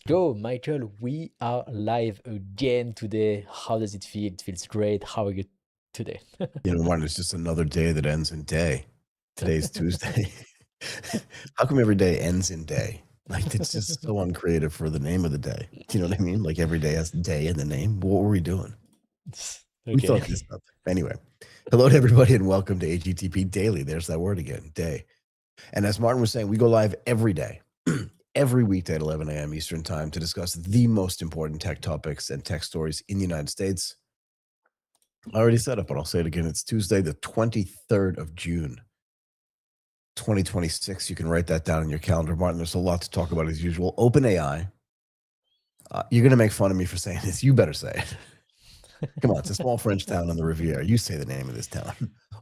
go, Michael. We are live again today. How does it feel? It feels great. How are you today? Martin, it's just another day that ends in day. Today's Tuesday. How come every day ends in day? Like, it's just so uncreative for the name of the day. Do you know what I mean? Like, every day has day in the name. What were we doing? We Okay. thought this up. Anyway, hello to everybody and welcome to AGTP Daily. There's that word again, day. And as Martin was saying, we go live every day, every weekday at 11 a.m. Eastern Time to discuss the most important tech topics and tech stories in the United States. I already said it, but I'll say it again. It's Tuesday, the 23rd of June, 2026. You can write that down in your calendar, Martin. There's a lot to talk about as usual. OpenAI. You're going to make fun of me for saying this. You better say it. Come on, it's a small French town on the Riviera. You say the name of this town.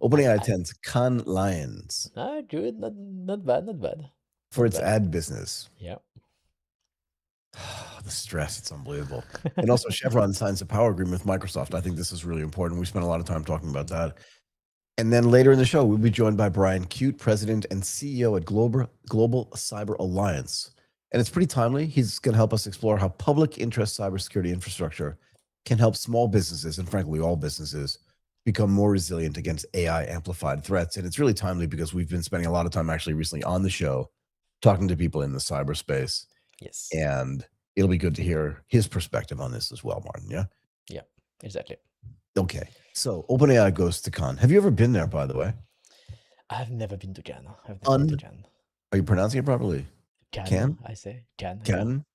OpenAI attends Cannes Lions Good. Not bad. Not bad. for Not its bad. ad business. Yeah. The stress, it's unbelievable. And also, Chevron signs a power agreement with Microsoft. I think this is really important. We spent a lot of time talking about that. And then later in the show, we'll be joined by Brian Cute, President and CEO at Global Cyber Alliance. And it's pretty timely. He's going to help us explore how public interest cybersecurity infrastructure can help small businesses, and frankly, all businesses, become more resilient against AI amplified threats. And it's really timely because we've been spending a lot of time actually recently on the show talking to people in the cyberspace. Yes. And it'll be good to hear his perspective on this as well, Martin. Yeah? Yeah, exactly. Okay. So OpenAI goes to Cannes. Have you ever been there, by the way? I've never been to Cannes. I've never been to Cannes. Are you pronouncing it properly? Cannes, I say. Cannes. Cannes?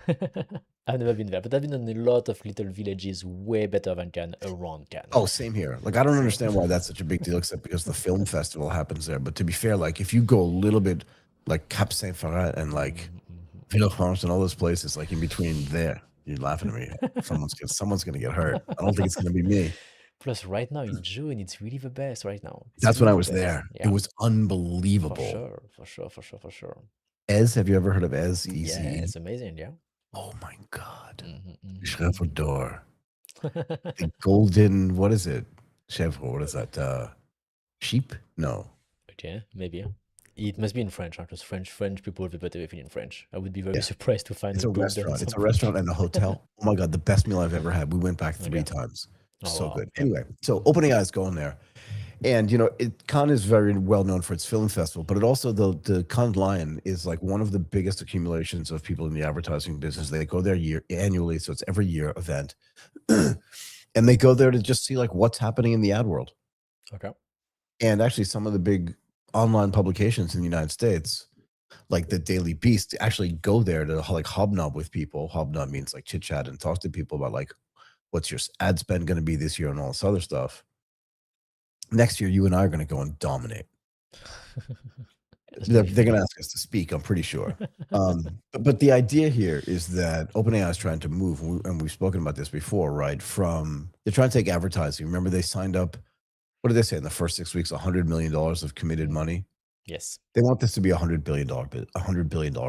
Yeah. I've never been there, but I've been in a lot of little villages way better than Cannes, around Cannes. Oh, same here. Like, I don't understand why that's such a big deal, except because the film festival happens there. But to be fair, like, if you go a little bit like Cap Saint Ferrat and like Villefranche and all those places, like in between there, you're laughing at me. Someone's gonna get hurt. I don't think it's gonna be me. Plus, right now in June, it's really the best right now. It's That's when really I the was best. there. Yeah, It was unbelievable. for sure. Ez, have you ever heard of Ez? Yeah, EZE? it's amazing, yeah. Oh my God. Mhm. d'Or. The golden, what is it? Chevron, what is that? Sheep? No. Okay, maybe. It must be in French, because French people will be better everything in French. I would be very surprised to find It's a a book that restaurant. is It's in a restaurant French. and a hotel. Oh my God, the best meal I've ever had. We went back 3 Okay. times. Oh, So wow. good. Okay. Anyway, so OpenAI is going there. And, Cannes is very well known for its film festival, but it also, the Cannes Lion is like one of the biggest accumulations of people in the advertising business. They go there annually, so it's every year event. And they go there to just see like what's happening in the ad world. Okay. And actually, some of the big online publications in the United States, like the Daily Beast, actually go there to like hobnob with people. Hobnob means like chit chat and talk to people about like what's your ad spend going to be this year and all this other stuff. Next year, you and I are going to go and dominate. They're going to ask us to speak, I'm pretty sure. But the idea here is that OpenAI is trying to move, and we've spoken about this before, right? They're trying to take advertising. Remember, they signed up, what did they say in the first 6 weeks? $100 million of committed money. Yes. They want this to be $100 billion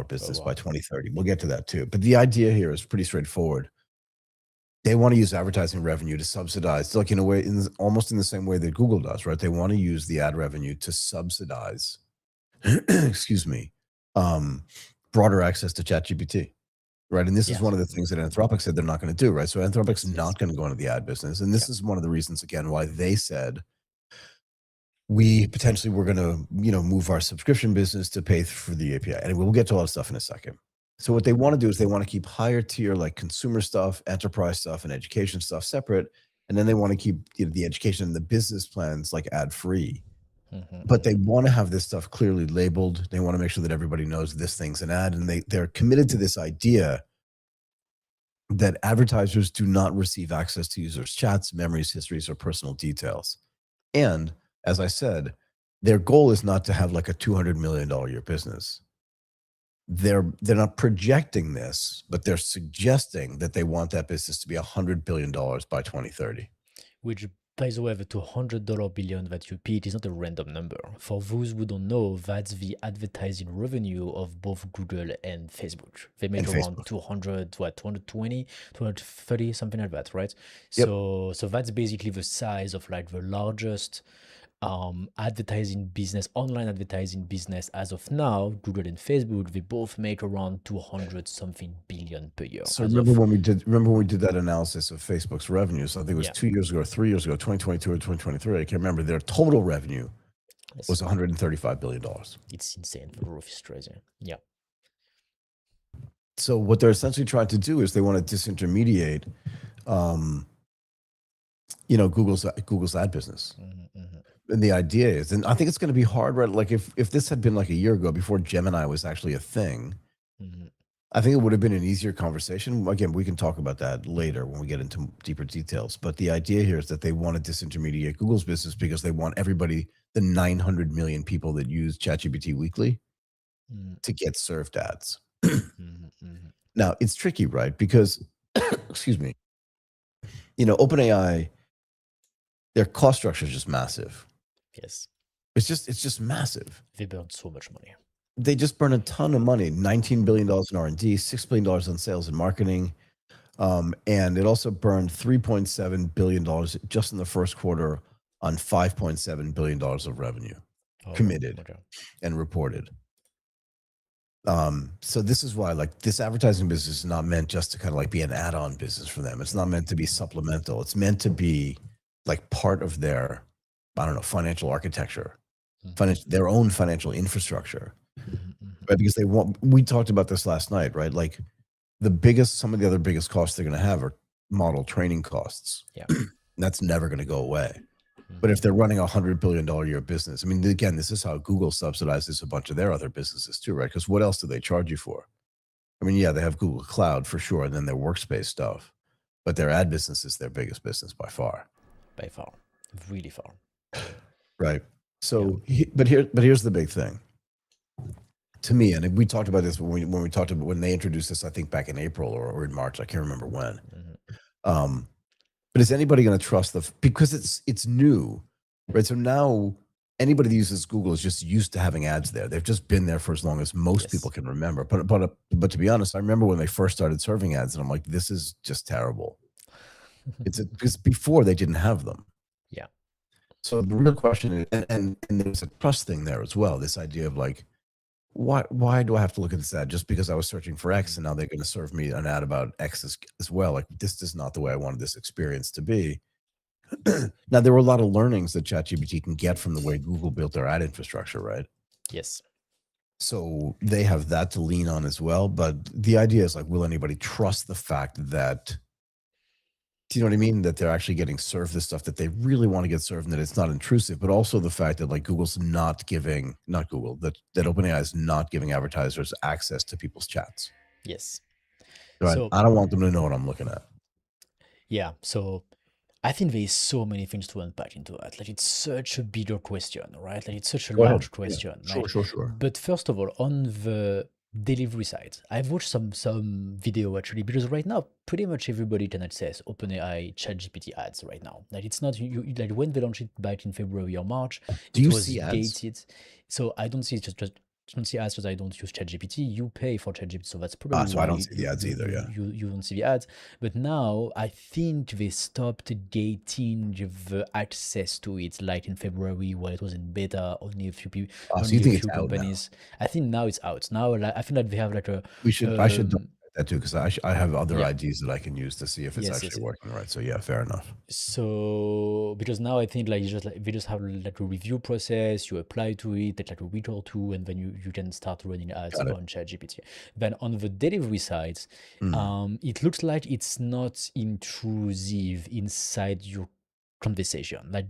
business Oh, wow. by 2030. We'll get to that too. But the idea here is pretty straightforward. They want to use advertising revenue to subsidize, like in a way, almost in the same way that Google does, right? They want to use the ad revenue to subsidize, excuse me, broader access to ChatGPT, right? And this is one of the things that Anthropic said they're not going to do, right? So Anthropic's not going to go into the ad business. And this is one of the reasons, again, why they said, we potentially were going to, move our subscription business to pay for the API. And we'll get to all that stuff in a second. So what they want to do is they want to keep higher tier, like consumer stuff, enterprise stuff, and education stuff separate. And then they want to keep the education and the business plans like ad free. But they want to have this stuff clearly labeled. They want to make sure that everybody knows this thing's an ad. And they're committed to this idea that advertisers do not receive access to users' chats, memories, histories, or personal details. And as I said, their goal is not to have like a $200 million a year business. They're not projecting this, but they're suggesting that they want that business to be $100 billion by 2030. Which, by the way, the $200 billion that you picked is not a random number. For those who don't know, that's the advertising revenue of both Google and Facebook. They make around 220, 230, something like that, right? Yep. So that's basically the size of like the largest advertising business, online advertising business as of now, Google and Facebook, they both make around 200 something billion per year So as of, remember when we did that analysis of Facebook's revenues? I think it was yeah, 2 years ago or 3 years ago, 2022 or 2023. I can't remember. Their total revenue yes, was $135 billion. it's insane. The growth is crazy. Yeah. So what they're essentially trying to do is they want to disintermediate, Google's ad business. And the idea is, and I think it's going to be hard, right? Like if this had been like a year ago before Gemini was actually a thing, I think it would have been an easier conversation. Again, we can talk about that later when we get into deeper details. But the idea here is that they want to disintermediate Google's business because they want everybody, the 900 million people that use ChatGPT weekly, to get served ads. Now, it's tricky, right? Because, excuse me, OpenAI, their cost structure is just massive. Yes. It's just massive. They burn so much money. They just burn a ton of money, $19 billion in R&D, $6 billion on sales and marketing. And it also burned $3.7 billion just in the first quarter on $5.7 billion of revenue committed and reported. So this is why, like, this advertising business is not meant just to kind of like be an add-on business for them. It's not meant to be supplemental. It's meant to be like part of their, I don't know, financial architecture, their own financial infrastructure. Right? Because we talked about this last night, right? Like some of the other biggest costs they're going to have are model training costs. Yeah. That's never going to go away. But if they're running $100 billion a year business, I mean, again, this is how Google subsidizes a bunch of their other businesses too, right? Because what else do they charge you for? I mean, yeah, they have Google Cloud for sure, and then their workspace stuff, but their ad business is their biggest business by far. By far, really far. Right. So, but here's the big thing. To me, and we talked about this when they introduced this, I think back in April or in March, I can't remember when. But is anybody going to trust because it's new, right? So now anybody that uses Google is just used to having ads there. They've just been there for as long as most people can remember. But to be honest, I remember when they first started serving ads, and I'm like, this is just terrible. Because before they didn't have them. Yeah. So the real question is, and there's a trust thing there as well. This idea of like, why do I have to look at this ad just because I was searching for X and now they're going to serve me an ad about X as well? Like, this is not the way I wanted this experience to be. Now, there were a lot of learnings that ChatGPT can get from the way Google built their ad infrastructure, right? Yes. So they have that to lean on as well. But the idea is like, will anybody trust the fact that, do you know what I mean? That they're actually getting served the stuff that they really want to get served and that it's not intrusive, but also the fact that like Google's not Google, that OpenAI is not giving advertisers access to people's chats. Yes. Right? So, I don't want them to know what I'm looking at. Yeah. So I think there is so many things to unpack into that. Like, it's such a bigger question, right? Like, it's such a large question. Yeah. Sure. But first of all, on the delivery side, I've watched some video actually, because right now pretty much everybody can access OpenAI ChatGPT ads right now. Like, it's not like when they launched it back in February or March, it was gated. So I don't see it just don't see ads because I don't use ChatGPT. You pay for ChatGPT, so that's probably so I don't see the ads either. Yeah, you don't see the ads. But now I think they stopped gating the access to it, like in February where it was in beta. Only a few people, so you think it's companies. Out now? I think now it's out. Now I think that they have like a. I should that too, because I have other IDs that I can use to see if it's actually working right. So yeah, fair enough. So because now I think like we just have like a review process, you apply to it, take like a week or two, and then you can start running ads on ChatGPT. Then on the delivery side, it looks like it's not intrusive inside your conversation. Like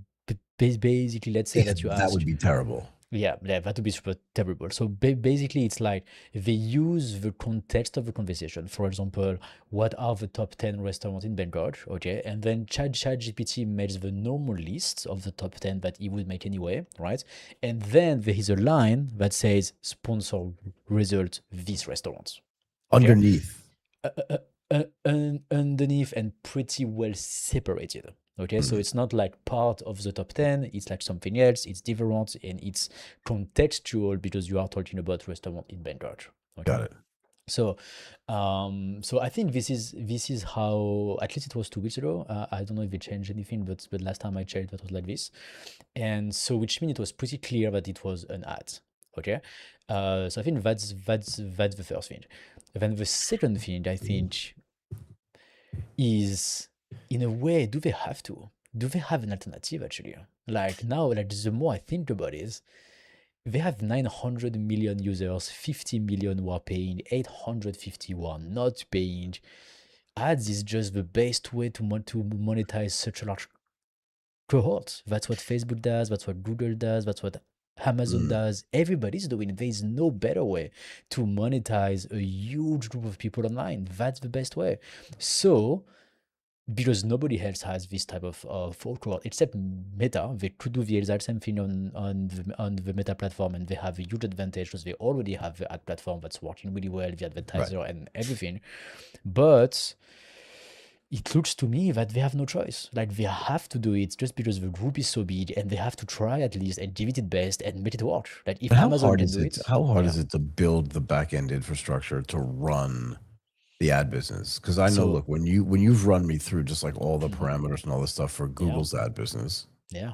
basically, let's say that you ask. That would be terrible. Yeah, that would be super terrible. So basically, it's like they use the context of the conversation. For example, what are the top 10 restaurants in Bangkok? Okay, and then ChatGPT makes the normal list of the top 10 that he would make anyway, right? And then there is a line that says sponsor result these restaurants. Okay? Underneath. Underneath and pretty well separated. Okay, so it's not like part of the top 10, it's like something else, it's different, and it's contextual because you are talking about restaurant in Bangkok. Okay? Got it. So, so I think this is how, at least it was 2 weeks ago. I don't know if they changed anything, but last time I checked, that was like this. And so, which means it was pretty clear that it was an ad. Okay, so I think that's the first thing. Then the second thing I think is, in a way, do they have to? Do they have an alternative actually? Like now, like the more I think about it, they have 900 million users, 50 million who are paying, 851 not paying. Ads is just the best way to monetize such a large cohort. That's what Facebook does, that's what Google does, that's what Amazon does. Everybody's doing it. There is no better way to monetize a huge group of people online. That's the best way. So, because nobody else has this type of forecourt except Meta. They could do the exact same thing on the Meta platform, and they have a huge advantage because they already have the ad platform that's working really well, the advertiser and everything. But it looks to me that they have no choice. Like they have to do it just because the group is so big, and they have to try at least and give it its best and make it work. Like if But Amazon can do it, how hard yeah. is it to build the back end infrastructure to run the ad business? Because I know, So look, when you've run me through just like all the parameters and all this stuff for yeah, Google's ad business, yeah.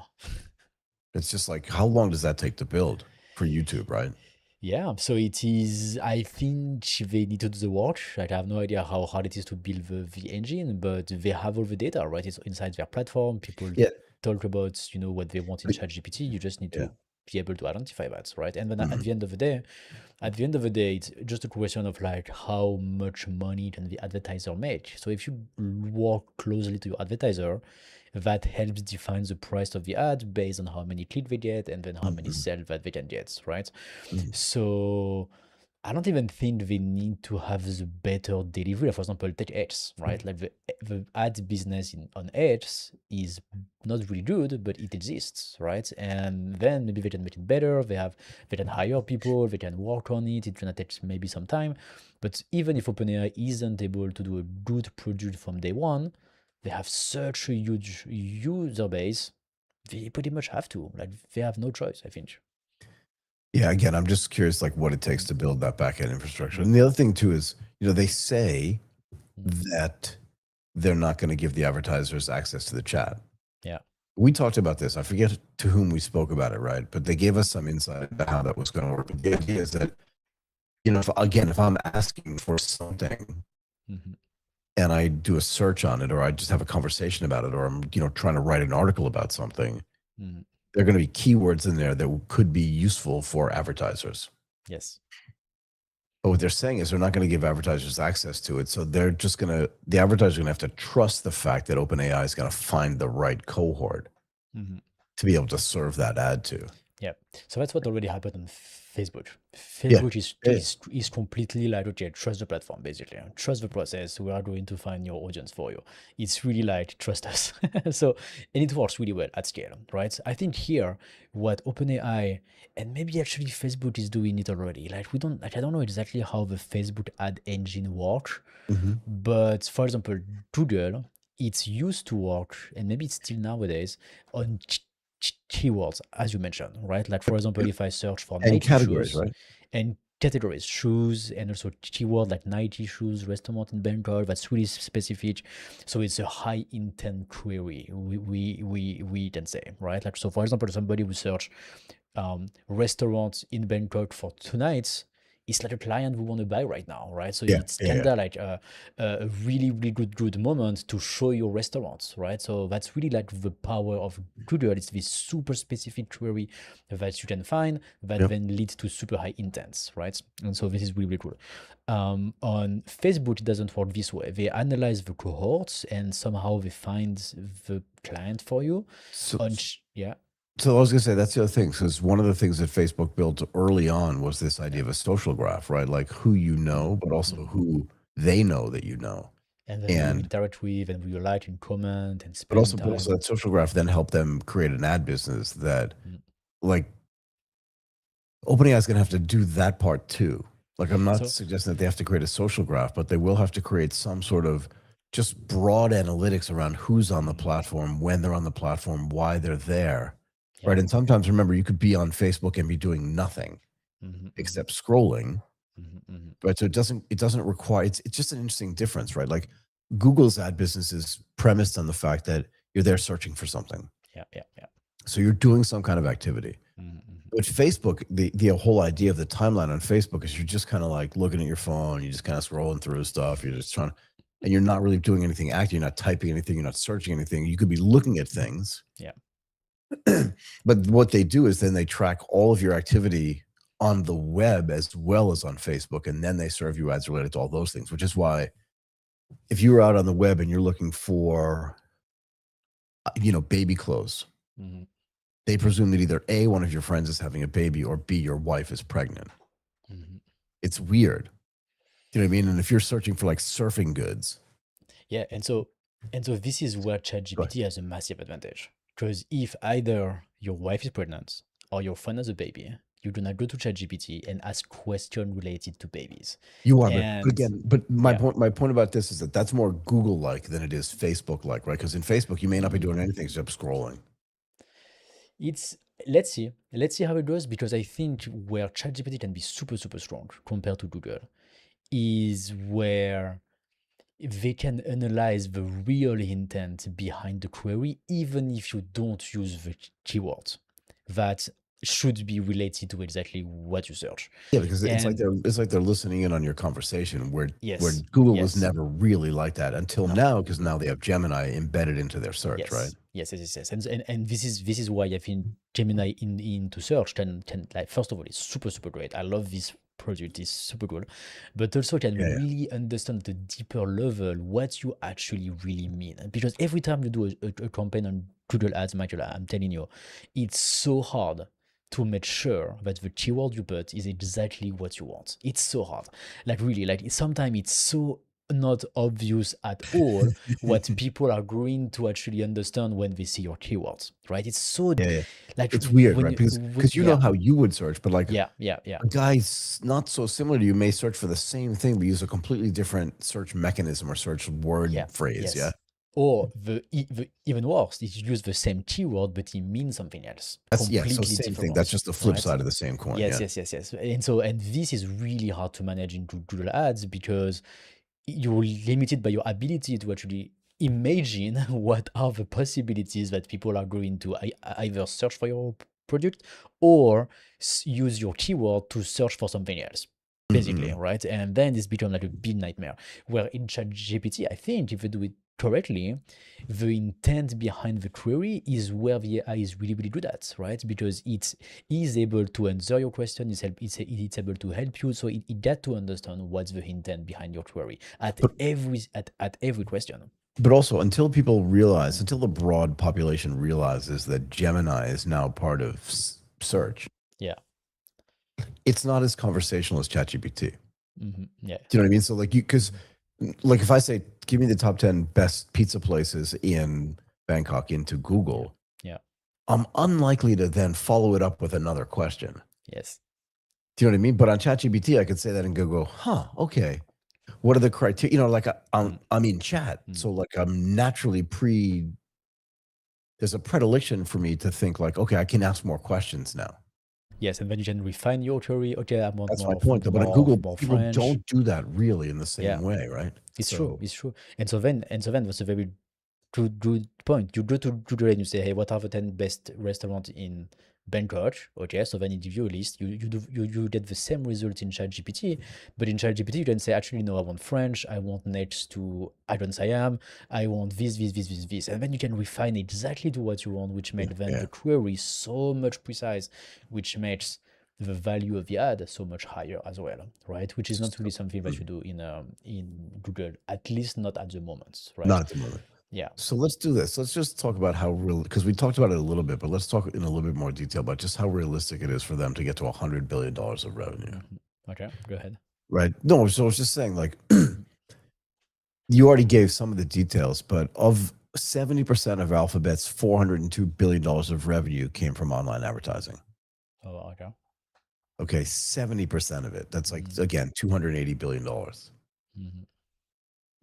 it's just like, how long does that take to build for YouTube, right? Yeah, so it is. I think they need to do the work. Like, I have no idea how hard it is to build the engine, but they have all the data, right? It's inside their platform. People Yeah. talk about, what they want in But- ChatGPT. You just need yeah. to be able to identify that, right? And then at Mhm. the end of the day, it's just a question of like how much money can the advertiser make. So if you work closely to your advertiser, that helps define the price of the ad based on how many clicks they get and then how many sales that they can get, right? So I don't even think they need to have the better delivery. For example, take X, right? Like the ad business on X is not really good, but it exists, right? And then maybe they can make it better. They can hire people, they can work on it. It's gonna take maybe some time. But even if OpenAI isn't able to do a good product from day one, they have such a huge user base. They pretty much have to. Like they have no choice, I think. Yeah, again, I'm just curious, like what it takes to build that back end infrastructure. And the other thing too is, they say that they're not going to give the advertisers access to the chat. Yeah. We talked about this. I forget to whom we spoke about it, right? But they gave us some insight about how that was going to work. But the idea is that, if I'm asking for something and I do a search on it, or I just have a conversation about it, or I'm, trying to write an article about something, there are going to be keywords in there that could be useful for advertisers. Yes. But what they're saying is they're not going to give advertisers access to it. So they're just the advertisers are going to have to trust the fact that OpenAI is going to find the right cohort to be able to serve that ad to. Yeah. So that's what already happened on Facebook. Facebook is completely like, okay, trust the platform, basically. Trust the process. We are going to find your audience for you. It's really like, trust us. So, and it works really well at scale, right? I think here, what OpenAI and maybe actually Facebook is doing it already. Like, I don't know exactly how the Facebook ad engine works, but for example, Google, it's used to work, and maybe it's still nowadays, on keywords, as you mentioned, right? Like for example, if I search for And 90 categories, shoes, right? and categories, shoes, and also keyword like 90 shoes, restaurant in Bangkok, that's really specific. So it's a high intent query, we can say, right? Like, so for example, somebody will search restaurants in Bangkok for 2 nights. It's like a client we want to buy right now, right? So it's kind of like a really, really good moment to show your restaurants, right? So that's really like the power of Google. It's this super specific query that you can find that then leads to super high intents, right? And so this is really, really cool. On Facebook, it doesn't work this way. They analyze the cohorts and somehow they find the client for you. So, yeah. So I was going to say, that's the other thing, because one of the things that Facebook built early on was this idea of a social graph, right? Like who you know, but also who they know that you know. And then you interact with, and you like and comment and spend but also that social graph then helped them create an ad business that, like, OpenAI is going to have to do that part too. Like, I'm not suggesting that they have to create a social graph, but they will have to create some sort of just broad analytics around who's on the platform, when they're on the platform, why they're there. Right. And sometimes, remember, you could be on Facebook and be doing nothing except scrolling. right? So it doesn't require. It's just an interesting difference, right? Like Google's ad business is premised on the fact that you're there searching for something. Yeah, yeah, yeah. So you're doing some kind of activity. But Facebook, the whole idea of the timeline on Facebook is you're just kind of like looking at your phone, you're just kind of scrolling through stuff, you're just trying, and you're not really doing anything active, you're not typing anything, you're not searching anything. You could be looking at things. Yeah. But what they do is then they track all of your activity on the web as well as on Facebook, and then they serve you ads related to all those things, which is why if you're out on the web and you're looking for, baby clothes, they presume that either A, one of your friends is having a baby, or B, your wife is pregnant. It's weird. You know what I mean? And if you're searching for like surfing goods. Yeah, and so this is where ChatGPT has a massive advantage. Because if either your wife is pregnant or your friend has a baby, you do not go to ChatGPT and ask questions related to babies. You are, but my point about this is that that's more Google-like than it is Facebook-like, right? Because in Facebook, you may not be doing anything except scrolling. Let's see how it goes, because I think where ChatGPT can be super, super strong compared to Google is where they can analyze the real intent behind the query, even if you don't use the keywords that should be related to exactly what you search. Yeah, because it's like they're listening in on your conversation, where Google was never really like that until now, because now they have Gemini embedded into their search, right? Yes. And this is why I think Gemini into search can, like, first of all, it's super, super great. I love this product, is super cool, but also can really understand at a deeper level what you actually really mean. Because every time you do a campaign on Google Ads, Michael, I'm telling you, it's so hard to make sure that the keyword you put is exactly what you want. It's so hard. Like, really, like, sometimes it's so not obvious at all what people are going to actually understand when they see your keywords, right? It's so like, it's weird, right? Because you know how you would search, but like a guy's not so similar to you may search for the same thing but use a completely different search mechanism or search word phrase. Or the even worse, is you use the same keyword, but it means something else. So same thing. That's just the flip side of the same coin. Yes. And this is really hard to manage into Google Ads, because you're limited by your ability to actually imagine what are the possibilities that people are going to either search for your product or use your keyword to search for something else, basically, right? And then this becomes like a big nightmare. Where in ChatGPT, I think if you do it correctly, the intent behind the query is where the AI is really, really good at, right? Because it is able to answer your question, it's able to help you, so it get to understand what's the intent behind your query at every question. But also, until the broad population realizes that Gemini is now part of search, it's not as conversational as ChatGPT. Yeah. Do you know what I mean? So because if I say, give me the top 10 best pizza places in Bangkok into Google, I'm unlikely to then follow it up with another question. Yes. Do you know what I mean? But on ChatGPT, I could say that and go, okay, what are the criteria? Like I'm in chat, so like I'm naturally there's a predilection for me to think like, okay, I can ask more questions now. Yes, and then you can refine your query. Okay, I want that's more, my point. But on Google, people French. don't do that really in the same way, right? It's true. And so then that's a very good point. You go to Google and you say, hey, what are the 10 best restaurants in Bangkok? Okay, so then it gives you a list. You get the same result in ChatGPT, but in ChatGPT you can say, actually, no, I want French. I want next to Adon Siam. I want this, and then you can refine exactly to what you want, which makes then the query so much precise, which makes the value of the ad so much higher as well, right? Which is not really something that you do in Google, at least not at the moment, right? Not at the moment. Yeah. So let's do this. Let's just talk about how real, because we talked about it a little bit, but let's talk in a little bit more detail about just how realistic it is for them to get to $100 billion of revenue. Okay, go ahead. Right. No, so I was just saying, like, you already gave some of the details, but of 70% of Alphabet's $402 billion of revenue came from online advertising. Oh, okay. Okay, 70% of it. That's like, again, $280 billion.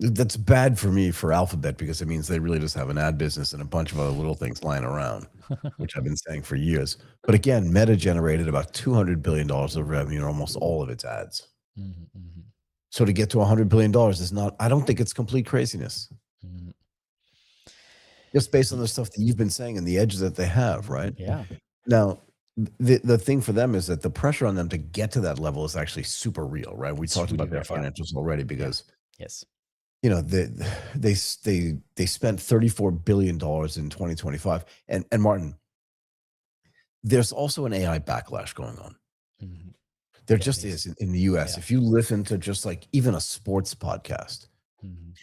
That's bad for me for Alphabet, because it means they really just have an ad business and a bunch of other little things lying around, which I've been saying for years. But again, Meta generated about $200 billion of revenue in almost all of its ads. So to get to $100 billion is not, I don't think it's complete craziness. Mm, Just based on y- the stuff that you've been saying and the edge that they have, right? yeah, Now, the thing for them is that the pressure on them to get to that level is actually super real, right? We it's talked really about their real. Yeah, financials already yeah, because yes, they spent $34 billion in 2025. And Martin, there's also an AI backlash going on. mhm, There yeah, just this, is in the US. yeah, If you listen to just like even a sports podcast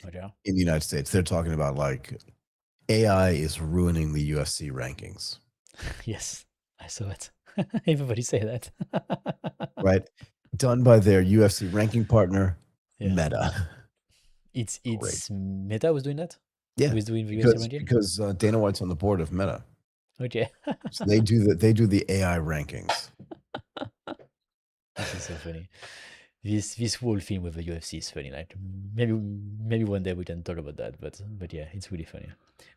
but yeah, in the United States, they're talking about like AI is ruining the UFC rankings, yes, I saw it. Everybody say that. right? Done by their UFC ranking partner, Yeah, Meta. Great. it's Meta was doing that. Yeah, Who is doing the UFC because ranking? Dana White's on the board of Meta, Okay, so they do the AI rankings. this is so funny. This whole thing with the UFC is funny. Like maybe one day we can talk about that. But yeah, it's really funny.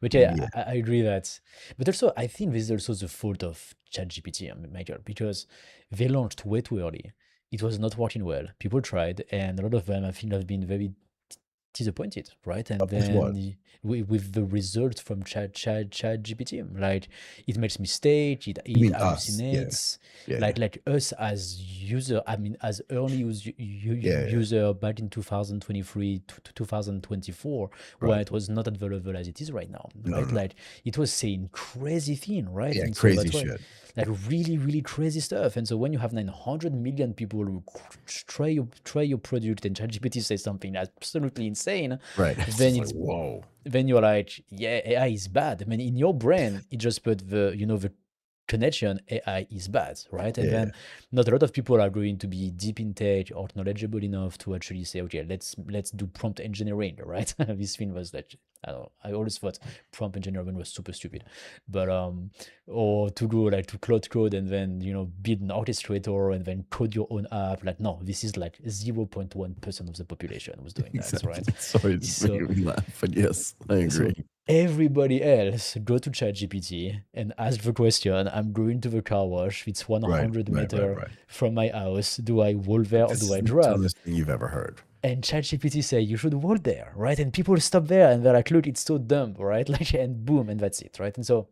But yeah, Yeah, I agree that. But also, I think this is also the fault of ChatGPT, Michael, because they launched way too early. It was not working well. People tried, and a lot of them I think have been very disappointed, right? And with what? then with the results from Chat GPT, like it makes mistake, You it mean us? Yeah, hallucinates, yeah, like us as user. I mean, as early yeah. user back in 2023 to 2024, when Right. it was not available as it is right now, No, no, right? no. Like it was saying crazy thing, right? Yeah, And so crazy that's why, shit. like really crazy stuff. And so when you have 900 million people who try your product and ChatGPT says something absolutely insane, Right. It's then just like it's whoa. then you're like, yeah, AI is bad. I mean, in your brain, it just put the connection AI is bad, right? And Yeah, then not a lot of people are going to be deep in tech or knowledgeable enough to actually say, okay, let's do prompt engineering, right? This thing was like, I don't know, I always thought prompt engineering was super stupid, but or to go like to Cloud Code and then build an orchestrator and then code your own app. Like no, this is like 0.1% of the population was doing that, exactly. right? Sorry, it's So making me laugh, but yes, I agree. so everybody else go to ChatGPT and ask the question. I'm going to the car wash. It's Right, 100 right, right, meter right. from my house. Do I walk there Like or this do is I the drive? dumbest thing you've ever heard. And ChatGPT say you should walk there, right? And people stop there and they're like, look, it's so dumb, right? Like, and boom, and that's it, right? And so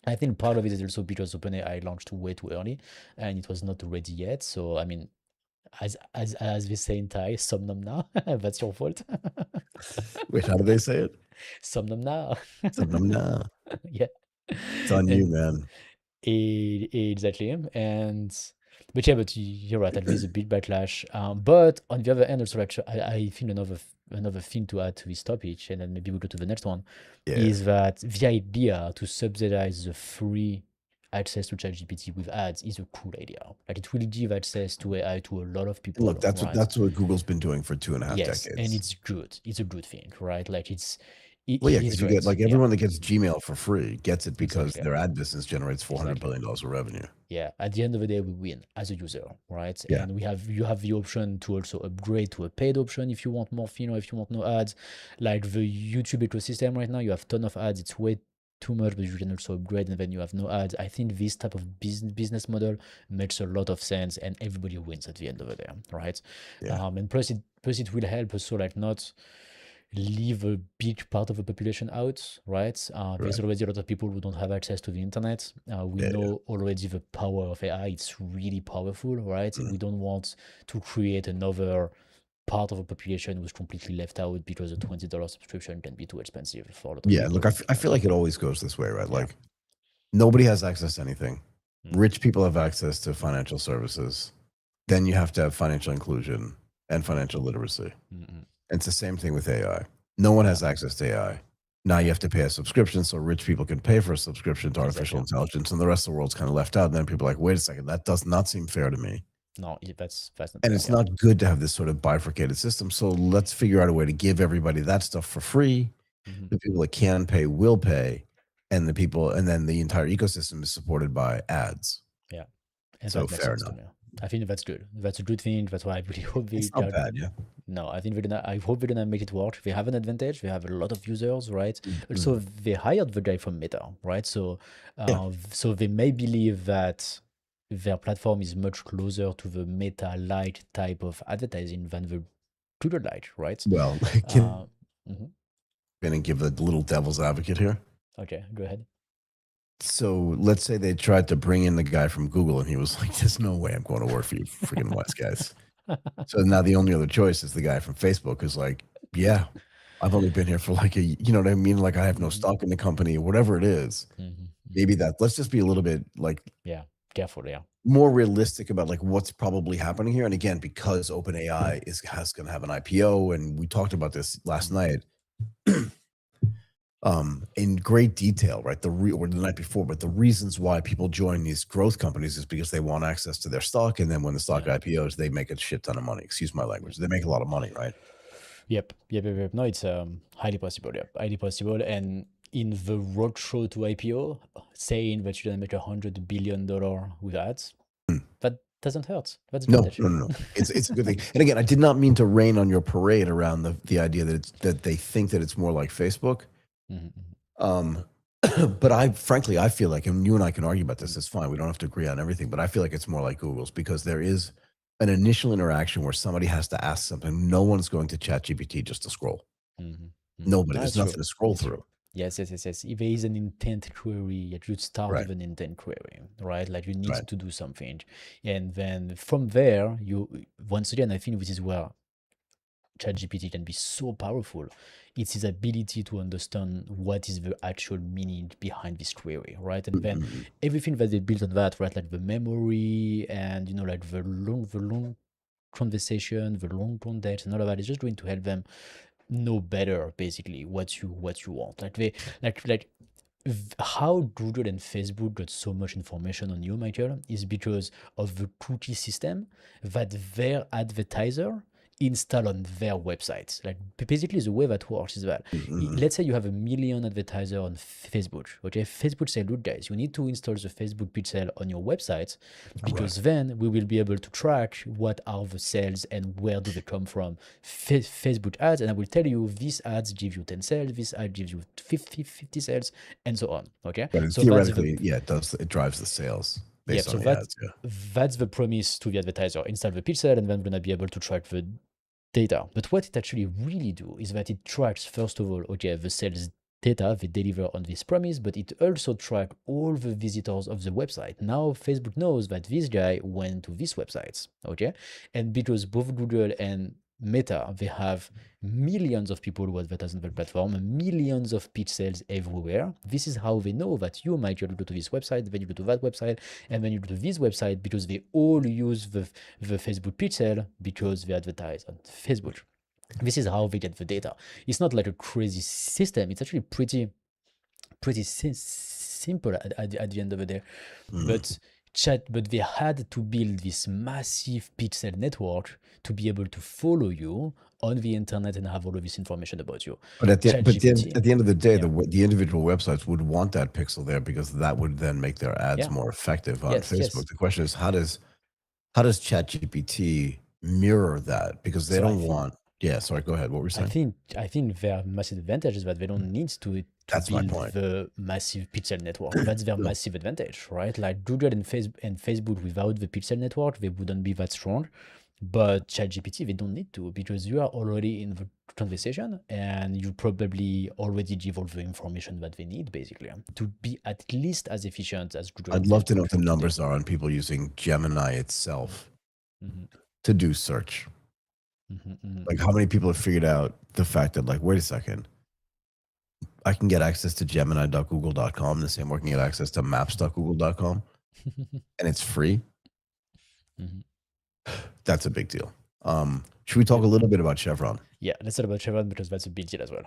I think part of it is also because OpenAI launched way too early and it was not ready yet. So I mean, as we say in Thai, somnum now. That's your fault. Wait, how do they say it? Somnum now. Something, nah. Yeah. It's on you, And man. exactly. And but yeah, but you're right. That is a big backlash. But on the other hand, also like I think another thing to add to this topic, and then maybe we'll go to the next one, Yeah. is that the idea to subsidize the free access to ChatGPT with ads is a cool idea. Like it will give access to AI to a lot of And people, look, right? that's what Google's been doing for 2.5 Yes, and decades. it's good. It's a good thing, right? Like Well, yeah, it is because you get great. like Yeah, everyone that gets Gmail for free gets it because exactly. their ad business generates $400 Exactly. billion of revenue. Yeah, at the end of the day, we win as a user, right? Yeah. And you have the option to also upgrade to a paid option if you want more, if you want no ads. Like the YouTube ecosystem right now, you have ton of ads. It's way too much, but you can also upgrade and then you have no ads. I think this type of business model makes a lot of sense, and everybody wins at the end of the day, right? Yeah. And plus it will help also like not leave a big part of the population out, right? There's Right. already a lot of people who don't have access to the internet. We Yeah. Yeah. know already the power of AI. It's really powerful, right? Mm. We don't want to create another part of the population who's completely left out because a $20 subscription can be too expensive for a lot of Yeah. Look, people, I right? feel like it always goes this way, right? Yeah. Like nobody has access to anything. Mm, Rich people have access to financial services. Then you have to have financial inclusion and yeah. financial literacy. Mm-mm. And it's the same thing with AI. No one Yeah. has access to AI. Now you have to pay a subscription, so rich people can pay for a subscription to artificial Exactly. intelligence, and the rest of the world's kind of left out. And then people are like, wait a second, that does not seem fair to me. No, that's not And fair. it's Yeah. not good to have this sort of bifurcated system. So let's figure out a way to give everybody that stuff for free. Hmm. The people that can pay will pay, and the people, and then the entire ecosystem is supported by ads. Yeah. And So that makes fair sense to enough. me. I think that's good. That's a good thing. That's why I really hope It's they not are. bad, yeah. No, I think I hope they're gonna make it work. They have an advantage. They have a lot of users, right? Also, Mhm. they hired the guy from Meta, right? So, Yeah. so they may believe that their platform is much closer to the Meta light type of advertising than the Google lied, right? Well, can Mhm. and give a little devil's advocate here. Okay, go ahead. So let's say they tried to bring in the guy from Google, and he was like, "There's no way I'm going to work for you, freaking wise guys." So now the only other choice is the guy from Facebook, who's like, "Yeah, I've only been here for like you know what I mean? Like I have no Mhm. stock in the company, or whatever it is." Mhm. Maybe Mhm. that. Let's just be a little bit like Yeah, careful. Yeah. more realistic about like what's probably happening here. And again, because OpenAI has going to have an IPO, and we talked about this last Mhm. night in great detail, right? Or the night before, but the reasons why people join these growth companies is because they want access to their stock, and then when the stock Yeah. IPOs, they make a shit ton of money. Excuse my Yep. language. They make a lot of money, right? Yep. No, it's highly possible. Yep, highly possible. And in the roadshow to IPO, saying that you're gonna make $100 billion with ads, Hmm. that doesn't hurt. That's good No, no, actually. no, no. It's a good thing. And again, I did not mean to rain on your parade around the idea that they think that it's more like Facebook. Mhm. Um, but frankly, I feel like, and you and I can argue about this, Mhm. it's fine. We don't have to agree on everything, but I feel like it's more like Google's because there is an initial interaction where somebody has to ask something. No one's going to ChatGPT just to scroll. Mhm. Nobody. No, There's it's true. nothing to scroll It's true. through. Yes. If there is an intent query, you should start Right. with an intent query, right? Like you need Right. to do something. And then from there, once again, I think this is where ChatGPT can be so powerful. It's his ability to understand what is the actual meaning behind this query, right? And then Mm-mm. everything that they built on that, right? Like the memory and like the long conversation, the long context, and all of that is just going to help them know better, basically, what you want. Like how Google and Facebook got so much information on you, Michael, is because of the cookie system that their advertiser install on their websites. Like basically the way that works is that Mm-mm. let's say you have a million advertiser on Facebook. Okay, Facebook say, look guys, you need to install the Facebook pixel on your website Right. because then we will be able to track what are the sales and where do they come from. Facebook ads, and I will tell you these ads give you 10 sales, this ad gives you 50 sales, and so on. Okay, But so that's the theoretically, yeah, it drives the sales yep. based So on the ads. Yeah. that's the promise to the advertiser. Install the pixel, and then we're gonna be able to track the data. But what it actually really do is that it tracks first of all, okay, the sales data they deliver on this promise, but it also track all the visitors of the website. Now Facebook knows that this guy went to these websites, okay, and because both Google and Meta, they have millions of people who advertise on their platform, millions of pixels everywhere. This is how they know that you might go to this website, then you go to that website, and then you go to this website because they all use the Facebook pixel because they advertise on Facebook. This is how they get the data. It's not like a crazy system. It's actually pretty simple at the end of the day. Mm. But they had to build this massive pixel network to be able to follow you on the internet and have all of this information about you. But ChatGPT, at the end of the day, yeah, the individual websites would want that pixel there because that would then make their ads yeah, more effective on yes. Facebook. The question is, how does ChatGPT mirror that? Because they So don't want. Yeah, sorry. Go ahead. What were you saying? I think their massive advantage is that they don't need to That's my build point. the massive pixel network. That's their No, massive advantage, right? Like Google and Facebook without the pixel network, they wouldn't be that strong. But ChatGPT, they don't need to because you are already in the conversation and you probably already give all the information that they need, basically, to be at least as efficient as Google and I'd love to know Facebook what the should today. numbers are on people using Gemini itself Mhm, to do search. mhm. Like, how many people have figured out the fact that, like, wait a second, I can get access to Gemini.google.com the same way I can get access to Maps.google.com, and it's free. Mhm. That's a big deal. Should we talk Yep. a little bit about Chevron? Yeah, let's talk about Chevron because that's a big deal as well.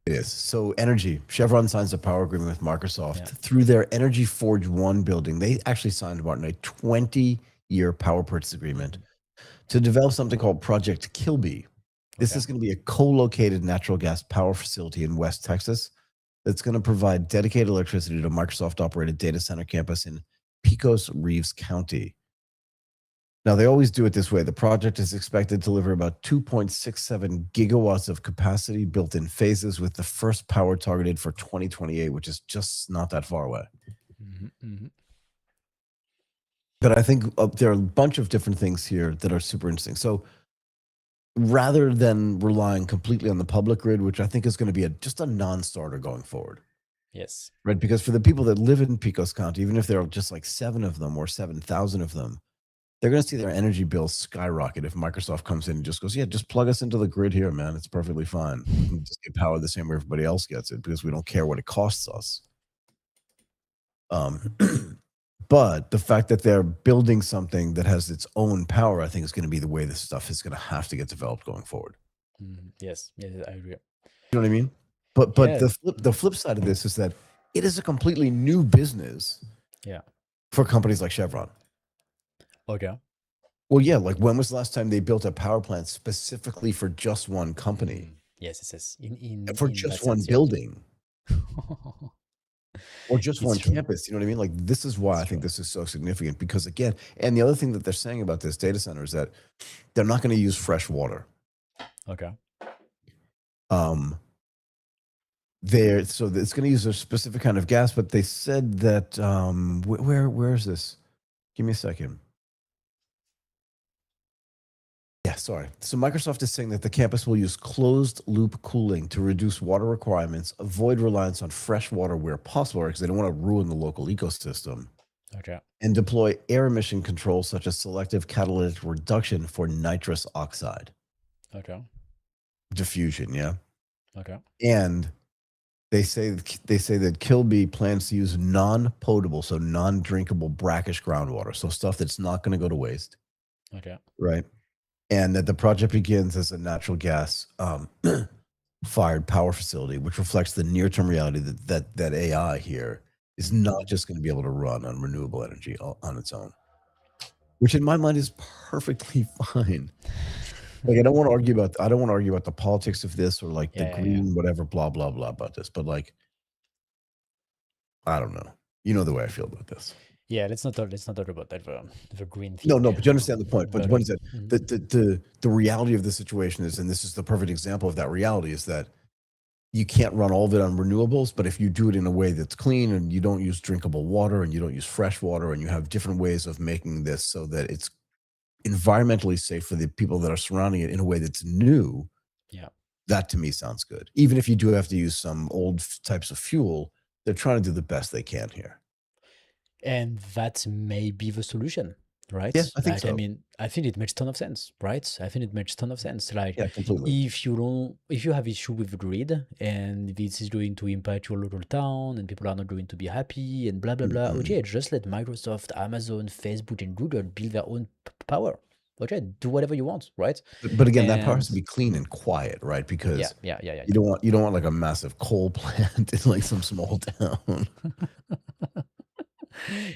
It is. So energy. Chevron signs a power agreement with Microsoft Yeah. through their Energy Forge 1 building. They actually signed about a 20-year power purchase agreement to develop something called Project Kilby. This Okay. is going to be a co-located natural gas power facility in West Texas that's going to provide dedicated electricity to Microsoft-operated data center campus in Pecos Reeves County. Now, they always do it this way. The project is expected to deliver about 2.67 gigawatts of capacity built in phases, with the first power targeted for 2028, which is just not that far away. Mhm. But I think there are a bunch of different things here that are super interesting. So rather than relying completely on the public grid, which I think is going to be just a non-starter going forward. Yes. Right, because for the people that live in Pecos County, even if there are just like 7 of them or 7,000 of them, they're going to see their energy bills skyrocket if Microsoft comes in and just goes, "Yeah, just plug us into the grid here, man. It's perfectly fine. We can just get power the same way everybody else gets it because we don't care what it costs us." Um, but the fact that they're building something that has its own power, I think, is going to be the way this stuff is going to have to get developed going forward. Yes, yes, I agree. You know what I mean? But Yeah. the flip side of this is that it is a completely new business Yeah. for companies like Chevron. Okay. Well, yeah, like when was the last time they built a power plant specifically for just one company, Yes, yes, yes. for In just that one sense, yeah. building, or just It's one true. campus? You know what I mean? Like this is why I It's think true. this is so significant because again, and the other thing that they're saying about this data center is that they're not going to use fresh water. Okay. So it's going to use a specific kind of gas, but they said that where is this? Give me a second. Yeah, sorry. So Microsoft is saying that the campus will use closed loop cooling to reduce water requirements, avoid reliance on fresh water where possible, because they don't want to ruin the local ecosystem, Okay. and deploy air emission controls such as selective catalytic reduction for nitrous oxide Okay. diffusion. Yeah, Okay. and they say that Kilby plans to use non-potable, so non-drinkable brackish groundwater, so stuff that's not going to go to waste. Okay. Right. And that the project begins as a natural gas fired power facility, which reflects the near-term reality that AI here is not just going to be able to run on renewable energy on its own, which in my mind is perfectly fine. Like I don't want to argue about the politics of this or like the Yeah. green whatever blah blah blah about this, but like I don't know. You know the way I feel about this. Yeah. Let's not talk about that. The green No, thing. but you understand the point. But the point is that mhm. the reality of the situation is, and this is the perfect example of that reality, is that you can't run all of it on renewables, but if you do it in a way that's clean and you don't use drinkable water and you don't use fresh water and you have different ways of making this so that it's environmentally safe for the people that are surrounding it in a way that's new, Yeah. that to me sounds good. Even if you do have to use some old types of fuel, they're trying to do the best they can here. And that may be the solution, right? Yeah, I think Like, I so. mean, I think it makes ton of sense, right? I think it makes ton of sense. Like, Yeah, completely. if you have issue with the grid and this is going to impact your local town and people are not going to be happy and blah blah blah, Mhm. okay, just let Microsoft, Amazon, Facebook, and Google build their own power. Okay, do whatever you want, right? But again, that power has And to be clean and quiet, right? yeah, Because yeah, yeah, yeah, you don't want like a massive coal plant in like some small town.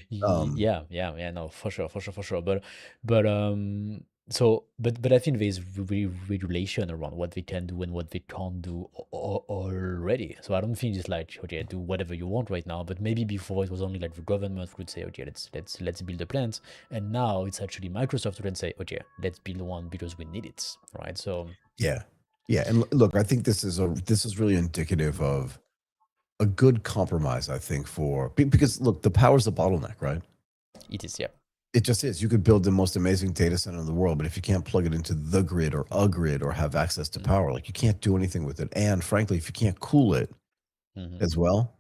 Yeah, no, for sure, for sure, for sure. But I think there's regulation around what they can do and what they can't do already. So I don't think it's like, okay, do whatever you want right now. But maybe before it was only like the government would say, okay, let's build a plant, and now it's actually Microsoft who can say, okay, let's build one because we need it, right? So Yeah. Yeah. And look, I think this is really indicative of a good compromise, I think, because look, the power's the bottleneck, right? it is, yeah. It just is. You could build the most amazing data center in the world, but if you can't plug it into the grid or a grid or have access to power, like you can't do anything with it. And frankly, if you can't cool it Hmm. as well,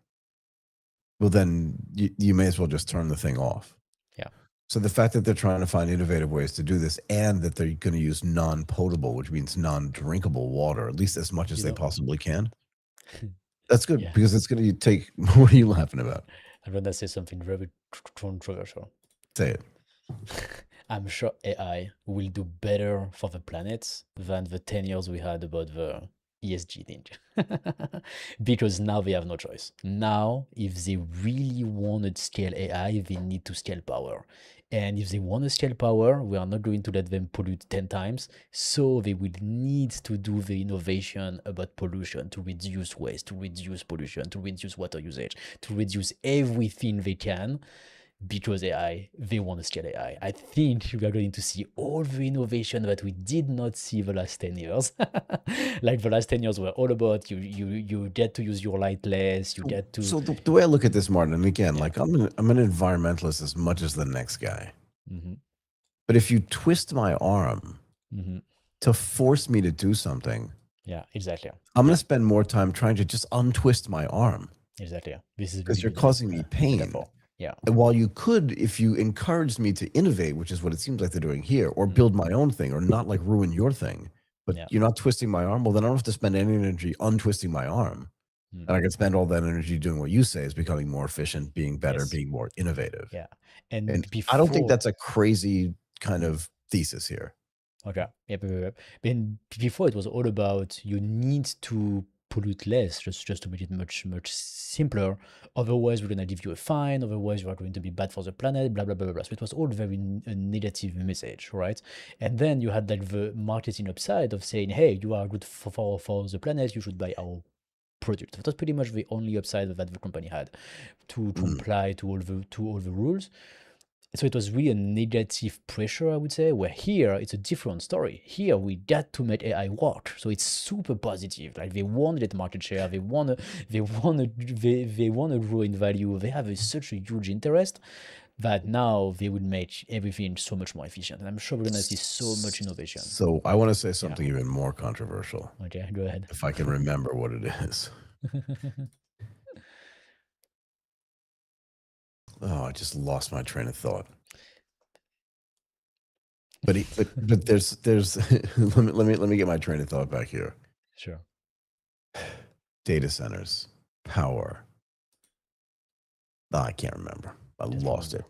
well, then you may as well just turn the thing off. Yeah. So the fact that they're trying to find innovative ways to do this and that they're going to use non-potable, which means non-drinkable water, at least as much as You they know, possibly can, that's good yeah. because it's going to take. What are you laughing about? I'm gonna say something very controversial. Say it. I'm sure AI will do better for the planet than the 10 years we had about the ESG thing. Because now they have no choice. Now, if they really want to scale AI, they need to scale power. And if they want to scale power, we are not going to let them pollute 10 times. So they will need to do the innovation about pollution to reduce waste, to reduce pollution, to reduce water usage, to reduce everything they can because AI, they want to scale AI. I think we are going to see all the innovation that we did not see the last 10 years. Like the last 10 years were all about you get to use your light less, you get to So the way I look at this, Martin, and again, yeah. like I'm an environmentalist as much as the next guy. Hmm. But if you twist my arm, Hmm. to force me to do something, Yeah, exactly. I'm going Yeah, to spend more time trying to just untwist my arm exactly. This is because really you're good causing me pain. metaphor. Yeah. And while you could, if you encouraged me to innovate, which is what it seems like they're doing here, or build my own thing, or not like ruin your thing, but Yeah. you're not twisting my arm, well, then I don't have to spend any energy untwisting my arm. Mm. And I can spend all that energy doing what you say is becoming more efficient, being better, Yes. being more innovative. Yeah. And And I before, don't think that's a crazy kind of thesis here. okay. Yep. Then before it was all about you need to pollute less, just to make it much simpler. Otherwise, we're gonna give you a fine. Otherwise, you are going to be bad for the planet. Blah blah blah blah. So it was all very a negative message, right? And then you had like the marketing upside of saying, hey, you are good for the planet. You should buy our product. That was pretty much the only upside that the company had to comply to all the rules. So it was really a negative pressure, I would say, where here it's a different story. Here we got to make AI work. So it's super positive. Like they want to get market share, they wanna grow in value, they have such a huge interest that now they would make everything so much more efficient. And I'm sure we're gonna see so much innovation. So I want to say something even more controversial, Okay, go ahead. if I can remember what it is. Oh, I just lost my train of thought. But there's let me get my train of thought back here. Sure. Data centers, power. Oh, I can't remember. I lost it.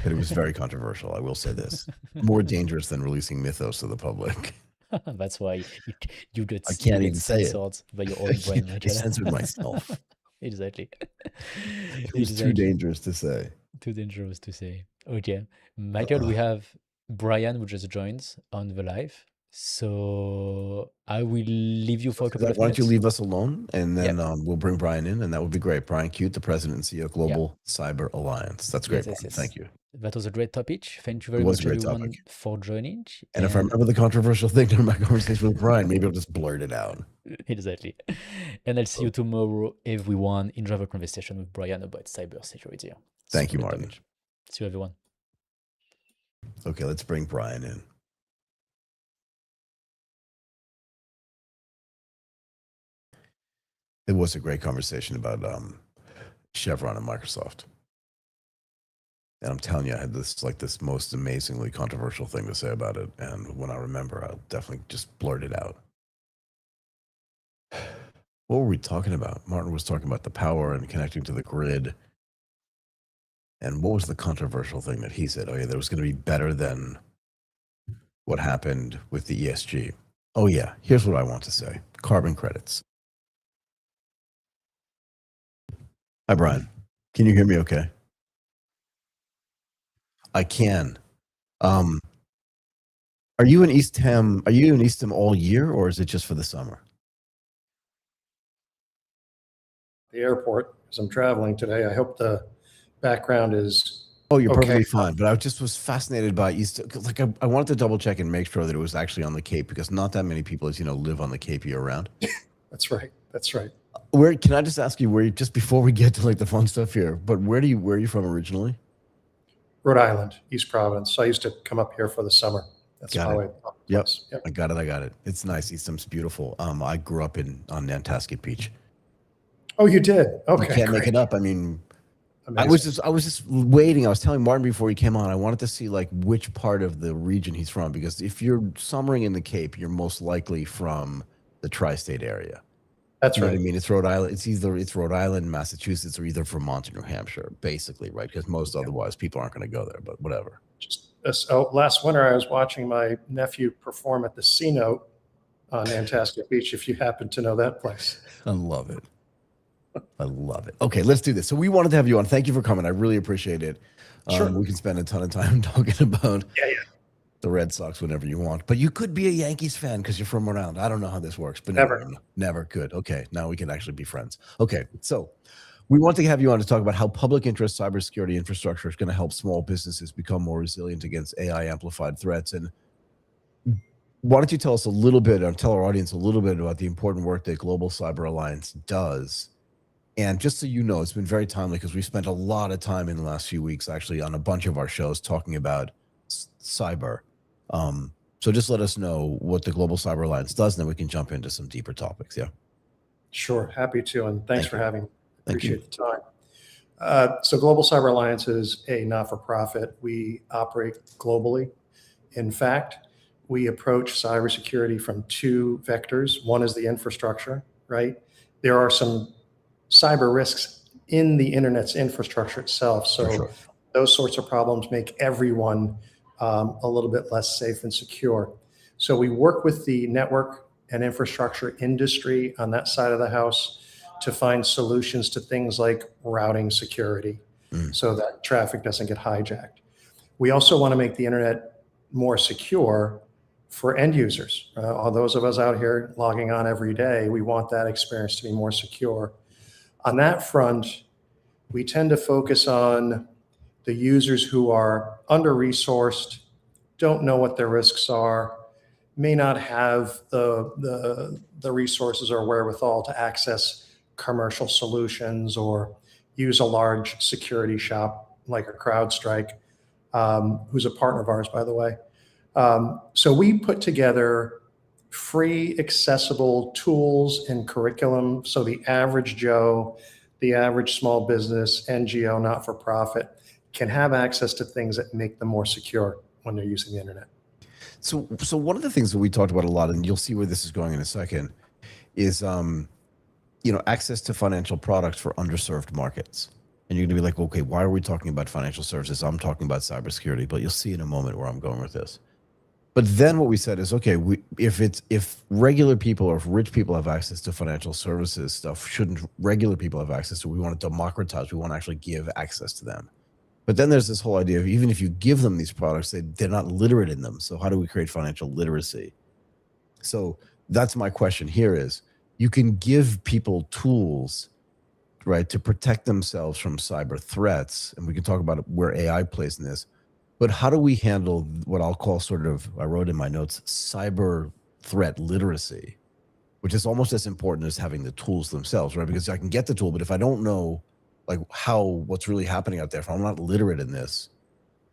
But it was very controversial. I will say this: more dangerous than releasing Mythos to the public. That's why you get I can't even say it. censored by your own brain. I censored myself. Exactly. It was too dangerous to say. Too dangerous to say. Okay, Michael, we have Brian who just joins on the live. So I will leave you for a couple of Why don't minutes. you leave us alone, and then we'll bring Brian in, and that would be great. Brian Cute, the president and CEO of Global Cyber Alliance. That's great. Yes. Thank you. That was a great topic. Thank you very It was much, a great everyone, topic. for joining. And if I remember the controversial thing during my conversation with Brian, maybe I'll just blurt it out. Exactly. And I'll see you tomorrow, everyone. Enjoy the conversation with Brian about cybersecurity. Thank you, Martin. See you, everyone. Okay, let's bring Brian in. It was a great conversation about Chevron and Microsoft. And I'm telling you, I had this most amazingly controversial thing to say about it. And when I remember, I'll definitely just blurt it out. What were we talking about? Martin was talking about the power and connecting to the grid. And what was the controversial thing that he said? Oh, yeah, that was going to be better than what happened with the ESG. Oh, yeah, here's what I want to say. Carbon credits. Hi, Brian. Can you hear me okay? I can. Are you in East Ham? Are you in East Ham all year, or is it just for the summer? The airport, because I'm traveling today. I hope the background is. Oh, you're perfectly fine. But I just was fascinated by East. Like I wanted to double check and make sure that it was actually on the Cape, because not that many people, as you know, live on the Cape year round. That's right. That's right. Where can I just ask you where? Just before we get to like the fun stuff here, but where are you from originally? Rhode Island, East Providence. So I used to come up here for the summer. That's how I. Yep. I got it. It's nice. East Ham's beautiful. I grew up on Nantasket Beach. Oh, you did? Okay. You can't make it up. I mean, amazing. I was just waiting. I was telling Martin before he came on, I wanted to see like which part of the region he's from, because if you're summering in the Cape, you're most likely from the tri-state area. That's right. I mean, it's Rhode Island. It's Rhode Island, Massachusetts, or either Vermont or New Hampshire, basically, right? Because most otherwise people aren't going to go there. But whatever. Just last winter, I was watching my nephew perform at the C Note on Nantasket Beach. If you happen to know that place, I love it. Okay, let's do this. So we wanted to have you on. Thank you for coming. I really appreciate it. Sure. We can spend a ton of time talking about the Red Sox whenever you want. But you could be a Yankees fan because you're from around. I don't know how this works, but never could. Okay, now we can actually be friends. Okay, so we want to have you on to talk about how public interest cybersecurity infrastructure is going to help small businesses become more resilient against AI-amplified threats. And why don't you tell us a little bit, or tell our audience a little bit about the important work that Global Cyber Alliance does. And just so you know, it's been very timely because we spent a lot of time in the last few weeks actually on a bunch of our shows talking about cyber. So just let us know what the Global Cyber Alliance does, and then we can jump into some deeper topics. Yeah. Sure, happy to, and thanks for having me. Thank you. Appreciate the time. So Global Cyber Alliance is a not-for-profit. We operate globally. In fact, we approach cybersecurity from two vectors. One is the infrastructure, right? There are some cyber risks in the internet's infrastructure itself. So those sorts of problems make everyone a little bit less safe and secure. So we work with the network and infrastructure industry on that side of the house to find solutions to things like routing security so that traffic doesn't get hijacked. We also want to make the internet more secure for end users. All those of us out here logging on every day, we want that experience to be more secure. On that front, we tend to focus on the users who are under-resourced, don't know what their risks are, may not have the resources or wherewithal to access commercial solutions or use a large security shop like a CrowdStrike, who's a partner of ours, by the way. So we put together free, accessible tools and curriculum so the average Joe, the average small business, NGO, not-for-profit, can have access to things that make them more secure when they're using the internet. So one of the things that we talked about a lot, and you'll see where this is going in a second, is access to financial products for underserved markets. And you're going to be like, okay, why are we talking about financial services? I'm talking about cybersecurity, but you'll see in a moment where I'm going with this. But then what we said is, okay, if regular people or if rich people have access to financial services stuff, shouldn't regular people have access to? We want to democratize. We want to actually give access to them. But then there's this whole idea of even if you give them these products, they're not literate in them. So how do we create financial literacy? So that's my question here is, you can give people tools, right, to protect themselves from cyber threats. And we can talk about where AI plays in this. But how do we handle what I'll call sort of, I wrote in my notes, cyber threat literacy, which is almost as important as having the tools themselves, right? Because I can get the tool, but if I don't know like what's really happening out there, if I'm not literate in this,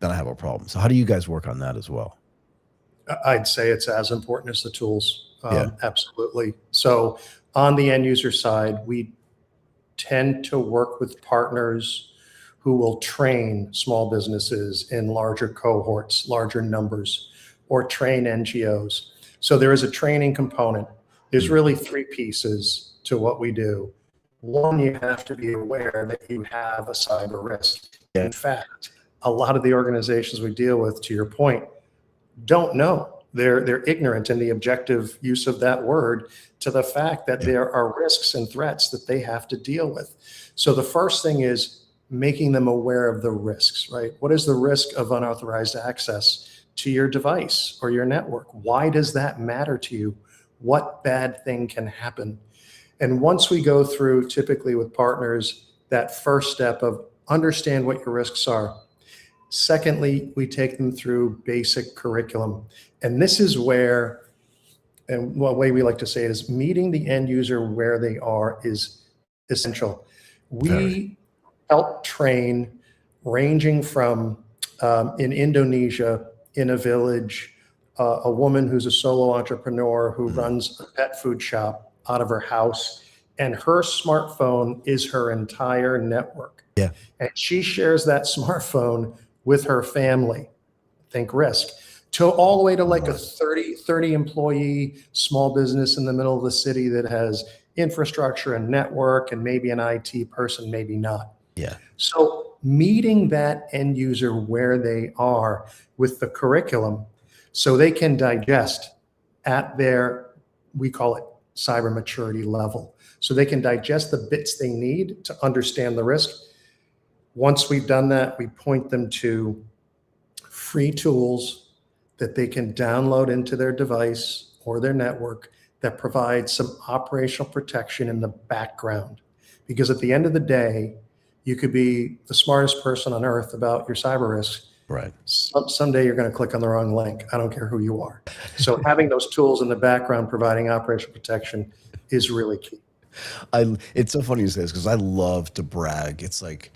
then I have a problem. So how do you guys work on that as well? I'd say it's as important as the tools. Absolutely. So on the end user side, we tend to work with partners who will train small businesses in larger cohorts, larger numbers, or train NGOs. So there is a training component. There's really three pieces to what we do. One, you have to be aware that you have a cyber risk. In fact, a lot of the organizations we deal with, to your point, don't know. They're ignorant in the objective use of that word to the fact that there are risks and threats that they have to deal with. So the first thing is making them aware of the risks, right? What is the risk of unauthorized access to your device or your network? Why does that matter to you? What bad thing can happen? And once we go through, typically with partners, that first step of understand what your risks are. Secondly, we take them through basic curriculum. And this is where, and one way we like to say it is meeting the end user where they are is essential. We help train ranging from in Indonesia, in a village, a woman who's a solo entrepreneur who runs a pet food shop out of her house, and her smartphone is her entire network. Yeah. And she shares that smartphone with her family. Think risk. To all the way to like a 30 employee small business in the middle of the city that has infrastructure and network and maybe an IT person, maybe not. Yeah. So meeting that end user where they are with the curriculum so they can digest at their, we call it cyber maturity level. So they can digest the bits they need to understand the risk. Once we've done that, we point them to free tools that they can download into their device or their network that provide some operational protection in the background. Because at the end of the day, you could be the smartest person on earth about your cyber risks. Right. Someday you're going to click on the wrong link. I don't care who you are. So having those tools in the background providing operational protection is really key. It's so funny you say this because I love to brag. It's like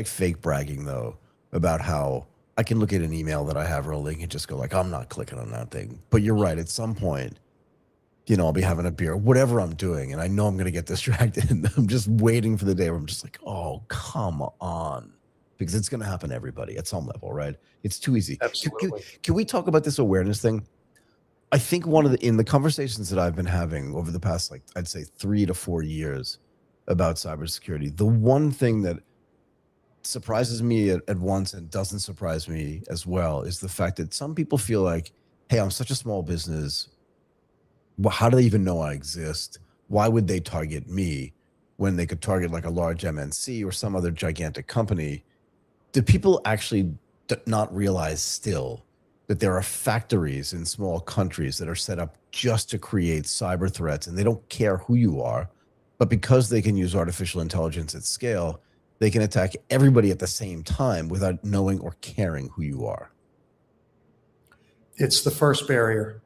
fake bragging though about how I can look at an email that I have rolling and just go like, I'm not clicking on that thing. But you're right. At some point, I'll be having a beer, whatever I'm doing, and I know I'm going to get distracted. And I'm just waiting for the day where I'm just like, oh, come on. Because it's going to happen to everybody at some level, right? It's too easy. Absolutely. Can we talk about this awareness thing? I think in the conversations that I've been having over the past, like, I'd say 3 to 4 years about cybersecurity, the one thing that surprises me at once and doesn't surprise me as well is the fact that some people feel like, hey, I'm such a small business. Well, how do they even know I exist? Why would they target me when they could target like a large MNC or some other gigantic company? Do people actually not realize still that there are factories in small countries that are set up just to create cyber threats, and they don't care who you are, but because they can use artificial intelligence at scale, they can attack everybody at the same time without knowing or caring who you are? It's the first barrier,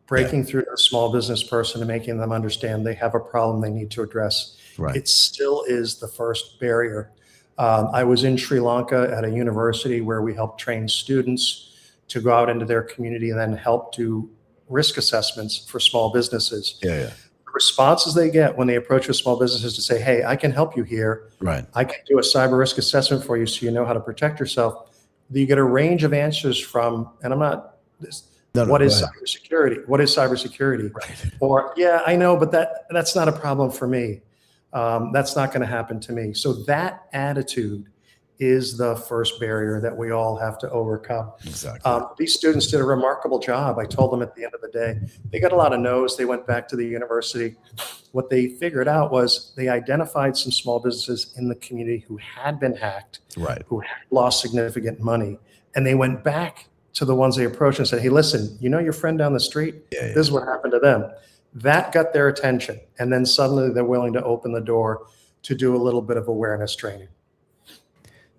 breaking through the small business person and making them understand they have a problem they need to address. Right. It still is the first barrier. I was in Sri Lanka at a university where we helped train students to go out into their community and then help do risk assessments for small businesses. Yeah. The responses they get when they approach a small businesses to say, hey, I can help you here. Right. I can do a cyber risk assessment for you so you know how to protect yourself. You get a range of answers from, and I'm not, what is cybersecurity? What is cybersecurity? Right. Or, yeah, I know, but that's not a problem for me. That's not going to happen to me. So that attitude is the first barrier that we all have to overcome. Exactly. These students did a remarkable job. I told them at the end of the day, they got a lot of no's. They went back to the university. What they figured out was they identified some small businesses in the community who had been hacked, right, who had lost significant money. And they went back to the ones they approached and said, hey, listen, you know your friend down the street? This is what happened to them. That got their attention. And then suddenly they're willing to open the door to do a little bit of awareness training.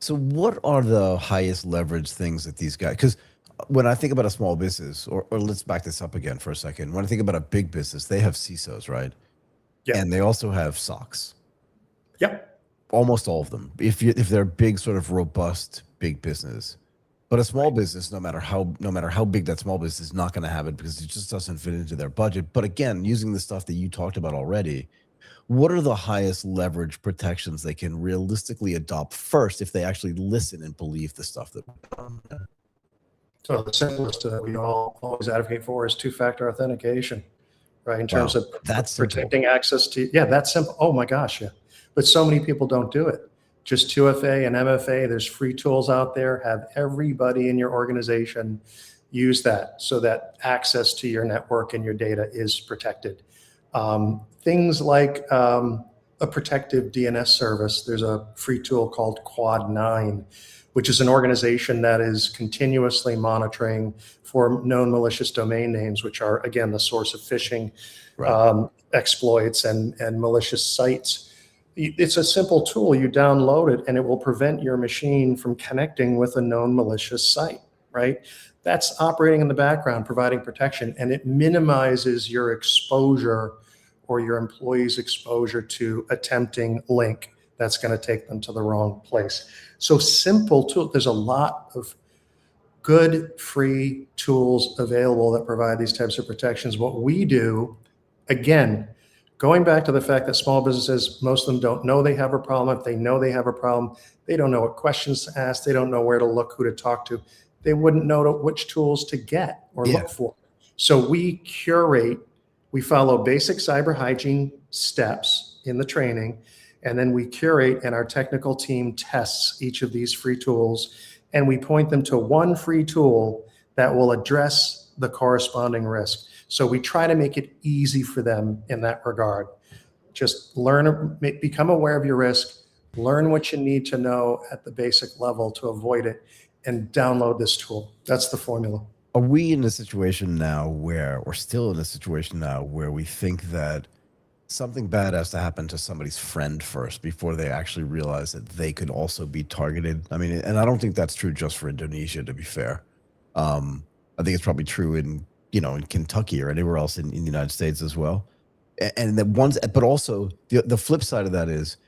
So what are the highest leverage things that these guys, because when I think about a small business, or let's back this up again for a second. When I think about a big business, they have CISOs, right? Yeah. And they also have SOCs. Yep. Almost all of them, if they're big, sort of robust, big business. But a small business, no matter how big that small business is, not going to have it because it just doesn't fit into their budget. But again, using the stuff that you talked about already, what are the highest leverage protections they can realistically adopt first if they actually listen and believe the stuff that we've done? So the simplest that we all always advocate for is two-factor authentication, right? In terms of that's protecting access to, that's simple. Oh my gosh, yeah. But so many people don't do it. Just 2FA and MFA, there's free tools out there. Have everybody in your organization use that so that access to your network and your data is protected. Things like a protective DNS service. There's a free tool called Quad9, which is an organization that is continuously monitoring for known malicious domain names, which are, again, the source of phishing exploits and malicious sites. It's a simple tool. You download it and it will prevent your machine from connecting with a known malicious site, right? That's operating in the background, providing protection, and it minimizes your exposure or your employees' exposure to a tempting link that's going to take them to the wrong place. So simple tool. There's a lot of good free tools available that provide these types of protections. What we do, again, going back to the fact that small businesses, most of them don't know they have a problem. If they know they have a problem, they don't know what questions to ask. They don't know where to look, who to talk to. They wouldn't know which tools to get or look for. So we curate, we follow basic cyber hygiene steps in the training, and then we curate and our technical team tests each of these free tools, and we point them to one free tool that will address the corresponding risk. So we try to make it easy for them in that regard. Just learn, become aware of your risk, learn what you need to know at the basic level to avoid it, and download this tool. That's the formula. Are we in a situation now where, or still in a situation now where we think that something bad has to happen to somebody's friend first before they actually realize that they could also be targeted? I mean, and I don't think that's true just for Indonesia, to be fair. I think it's probably true in Kentucky or anywhere else in the United States as well. And that but also the flip side of that is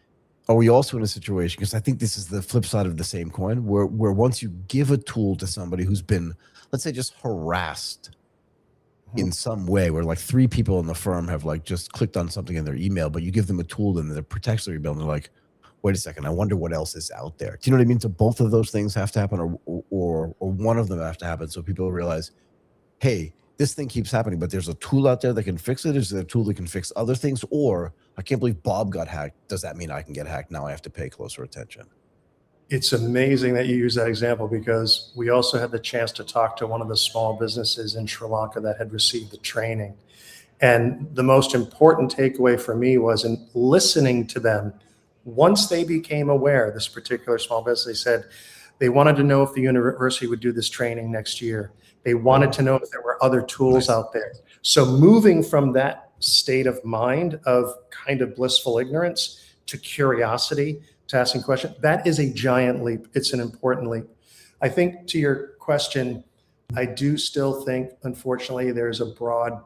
are we also in a situation, because I think this is the flip side of the same coin, where once you give a tool to somebody who's been, let's say, just harassed in some way, where like 3 people in the firm have like just clicked on something in their email, but you give them a tool and that protects their email, and they're like, wait a second, I wonder what else is out there. Do you know what I mean? So both of those things have to happen, or one of them have to happen, so people realize, hey, this thing keeps happening, but there's a tool out there that can fix it. Is there a tool that can fix other things? Or I can't believe Bob got hacked. Does that mean I can get hacked? Now I have to pay closer attention. It's amazing that you use that example, because we also had the chance to talk to one of the small businesses in Sri Lanka that had received the training. And the most important takeaway for me was in listening to them, once they became aware, this particular small business, they said they wanted to know if the university would do this training next year. They wanted to know if there were other tools out there. So moving from that state of mind of kind of blissful ignorance to curiosity, to asking questions, that is a giant leap. It's an important leap. I think, to your question, I do still think, unfortunately, there's a broad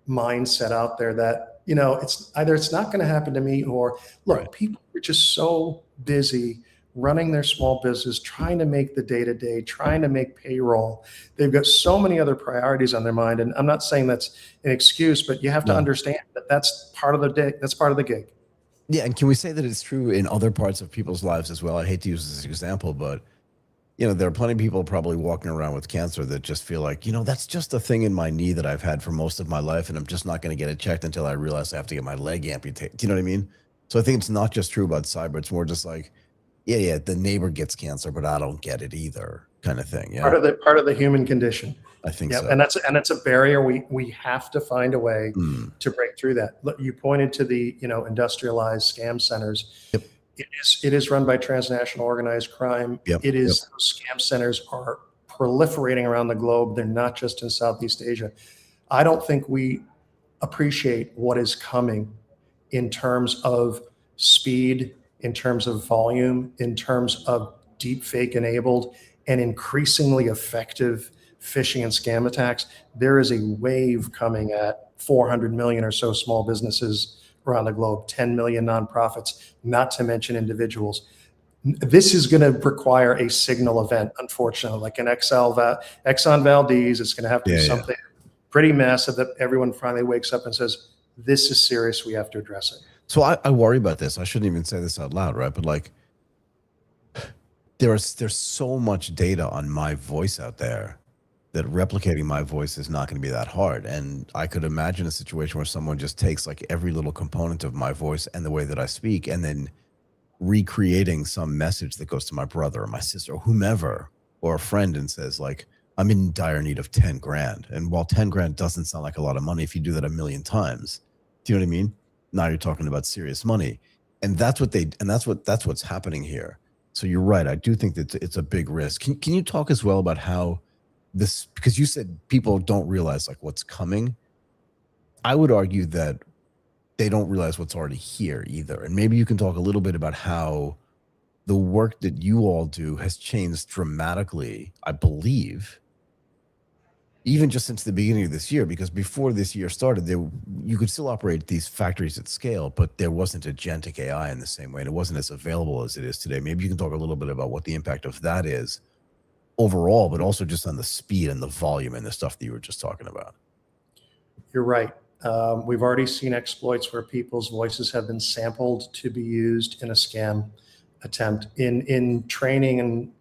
mindset out there that, it's either it's not going to happen to me, or look, people are just so busy running their small business, trying to make the day-to-day, trying to make payroll. They've got so many other priorities on their mind. And I'm not saying that's an excuse, but you have to understand that that's part of the day. That's part of the gig. Yeah. And can we say that it's true in other parts of people's lives as well? I hate to use this example, but there are plenty of people probably walking around with cancer that just feel like, that's just a thing in my knee that I've had for most of my life, and I'm just not going to get it checked until I realize I have to get my leg amputated. Do you know what I mean? So I think it's not just true about cyber. It's more just like, yeah, the neighbor gets cancer, but I don't get it either, kind of thing. Yeah, part of the human condition. I think so. And it's a barrier we have to find a way to break through that. Look, you pointed to the industrialized scam centers. Yep. It is run by transnational organized crime. Yep. It is those scam centers are proliferating around the globe. They're not just in Southeast Asia. I don't think we appreciate what is coming in terms of speed, in terms of volume, in terms of deep fake enabled and increasingly effective phishing and scam attacks. There is a wave coming at 400 million or so small businesses around the globe, 10 million nonprofits, not to mention individuals. This is going to require a signal event, unfortunately, like an Exxon Valdez. It's going to have to be something pretty massive that everyone finally wakes up and says, this is serious. We have to address it. So I worry about this. I shouldn't even say this out loud, right? But like, there's so much data on my voice out there that replicating my voice is not going to be that hard. And I could imagine a situation where someone just takes like every little component of my voice and the way that I speak, and then recreating some message that goes to my brother or my sister or whomever, or a friend, and says like, I'm in dire need of 10 grand. And while 10 grand doesn't sound like a lot of money, if you do that 1,000,000 times, do you know what I mean? Now you're talking about serious money. And that's what's happening here. So you're right. I do think that it's a big risk. Can you talk as well about how this, because you said people don't realize like what's coming. I would argue that they don't realize what's already here either. And maybe you can talk a little bit about how the work that you all do has changed dramatically, I believe, even just since the beginning of this year, because before this year started, you could still operate these factories at scale, but there wasn't agentic AI in the same way, and it wasn't as available as it is today. Maybe you can talk a little bit about what the impact of that is overall, but also just on the speed and the volume and the stuff that you were just talking about. You're right. We've already seen exploits where people's voices have been sampled to be used in a scam attempt in training. And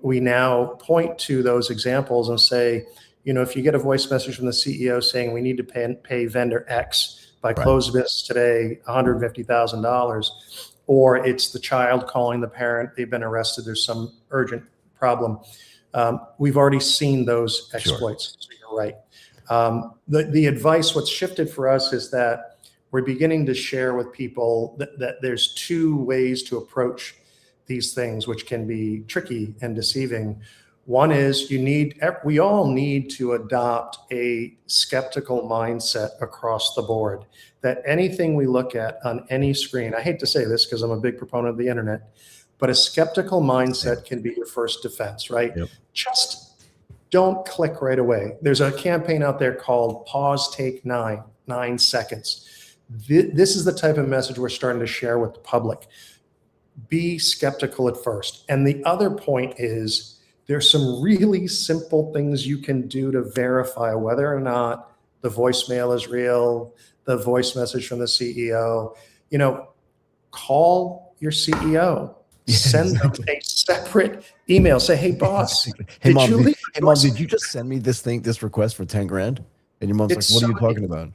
we now point to those examples and say, if you get a voice message from the CEO saying we need to pay vendor X by close of business today, $150,000, or it's the child calling the parent, they've been arrested, there's some urgent problem. We've already seen those exploits. So you're right. The advice, what's shifted for us is that we're beginning to share with people that there's 2 ways to approach these things, which can be tricky and deceiving. One is we all need to adopt a skeptical mindset across the board, that anything we look at on any screen, I hate to say this because I'm a big proponent of the internet, but a skeptical mindset can be your first defense, right? Yep. Just don't click right away. There's a campaign out there called Pause, Take 9 seconds. This is the type of message we're starting to share with the public. be skeptical at first. And the other point is there's some really simple things you can do to verify whether or not the voicemail is real, the voice message from the CEO. Call your CEO. Send them a separate email. Say, hey, boss, hey, mom, did you just send me this request for 10 grand? And your mom's like, what are you talking about?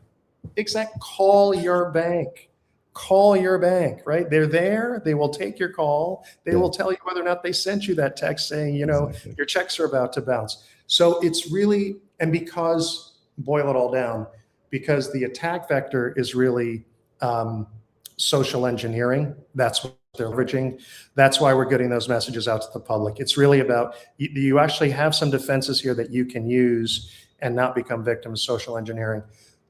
Exact. Call your bank. Call your bank, right? They're there. They will take your call. They will tell you whether or not they sent you that text saying, your checks are about to bounce. So it's really, and because, boil it all down, because the attack vector is really social engineering. That's what they're leveraging. That's why we're getting those messages out to the public. It's really about, you actually have some defenses here that you can use and not become victim of social engineering.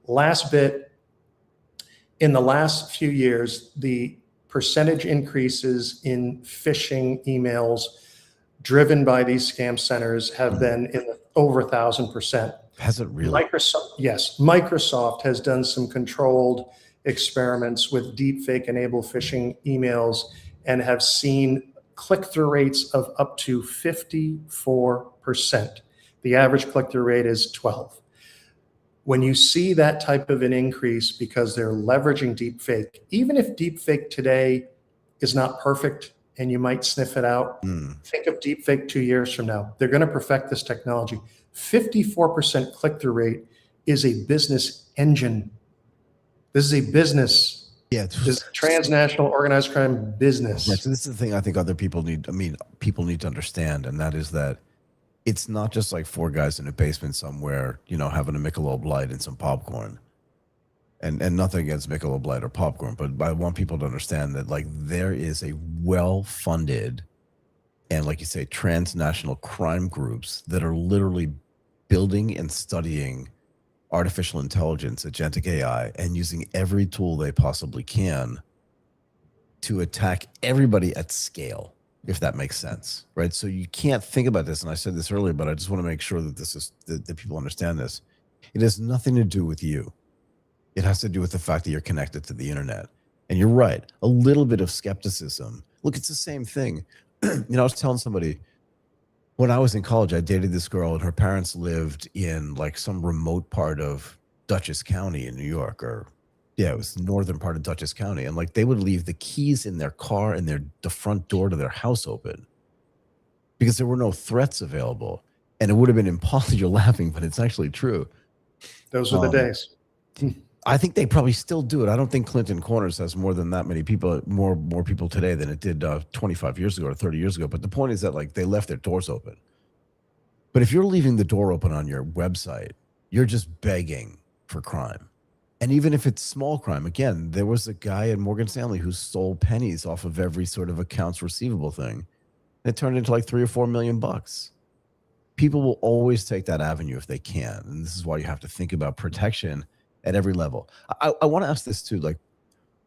Last bit, in the last few years, the percentage increases in phishing emails driven by these scam centers have been in over 1,000%. Has it really? Microsoft has done some controlled experiments with deepfake enabled phishing emails and have seen click-through rates of up to 54%. The average click-through rate is 12. When you see that type of an increase because they're leveraging deepfake, even if deepfake today is not perfect and you might sniff it out, think of deepfake 2 years from now. They're going to perfect this technology. 54% click-through rate is a business engine. This is a business. Yeah, this is transnational organized crime business. Right. So this is the thing I think other people people need to understand, and that is that it's not just like four guys in a basement somewhere, having a Michelob Light and some popcorn. And nothing against Michelob Light or popcorn, but I want people to understand that there is a well-funded and, like you say, transnational crime groups that are literally building and studying artificial intelligence, agentic AI, and using every tool they possibly can to attack everybody at scale, if that makes sense, right? So you can't think about this, and I said this earlier, but I just want to make sure that that people understand this. It has nothing to do with you. It has to do with the fact that you're connected to the internet. And you're right, a little bit of skepticism. Look, it's the same thing. I was telling somebody, when I was in college, I dated this girl, and her parents lived in some remote part of Dutchess County in New York, it was the northern part of Dutchess County. And they would leave the keys in their car and the front door to their house open because there were no threats available. And it would have been impossible. You're laughing, but it's actually true. Those are the days. I think they probably still do it. I don't think Clinton Corners has more than that many people, more people today than it did 25 years ago or 30 years ago. But the point is that they left their doors open. But if you're leaving the door open on your website, you're just begging for crime. And even if it's small crime, again, there was a guy at Morgan Stanley who stole pennies off of every sort of accounts receivable thing. It turned into $3 or $4 million. People will always take that avenue if they can. And this is why you have to think about protection at every level. I want to ask this too,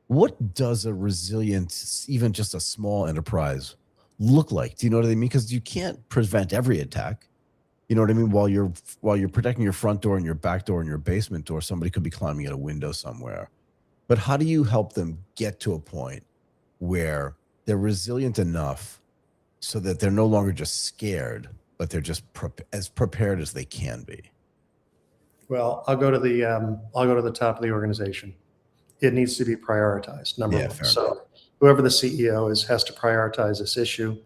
what does a resilient, even just a small enterprise look like? Do you know what I mean? Because you can't prevent every attack. You know what I mean? While you're protecting your front door and your back door and your basement door, somebody could be climbing at a window somewhere. But how do you help them get to a point where they're resilient enough so that they're no longer just scared, but they're just as prepared as they can be? Well, I'll go to the top of the organization. It needs to be prioritized, number one. So whoever the CEO is has to prioritize this issue.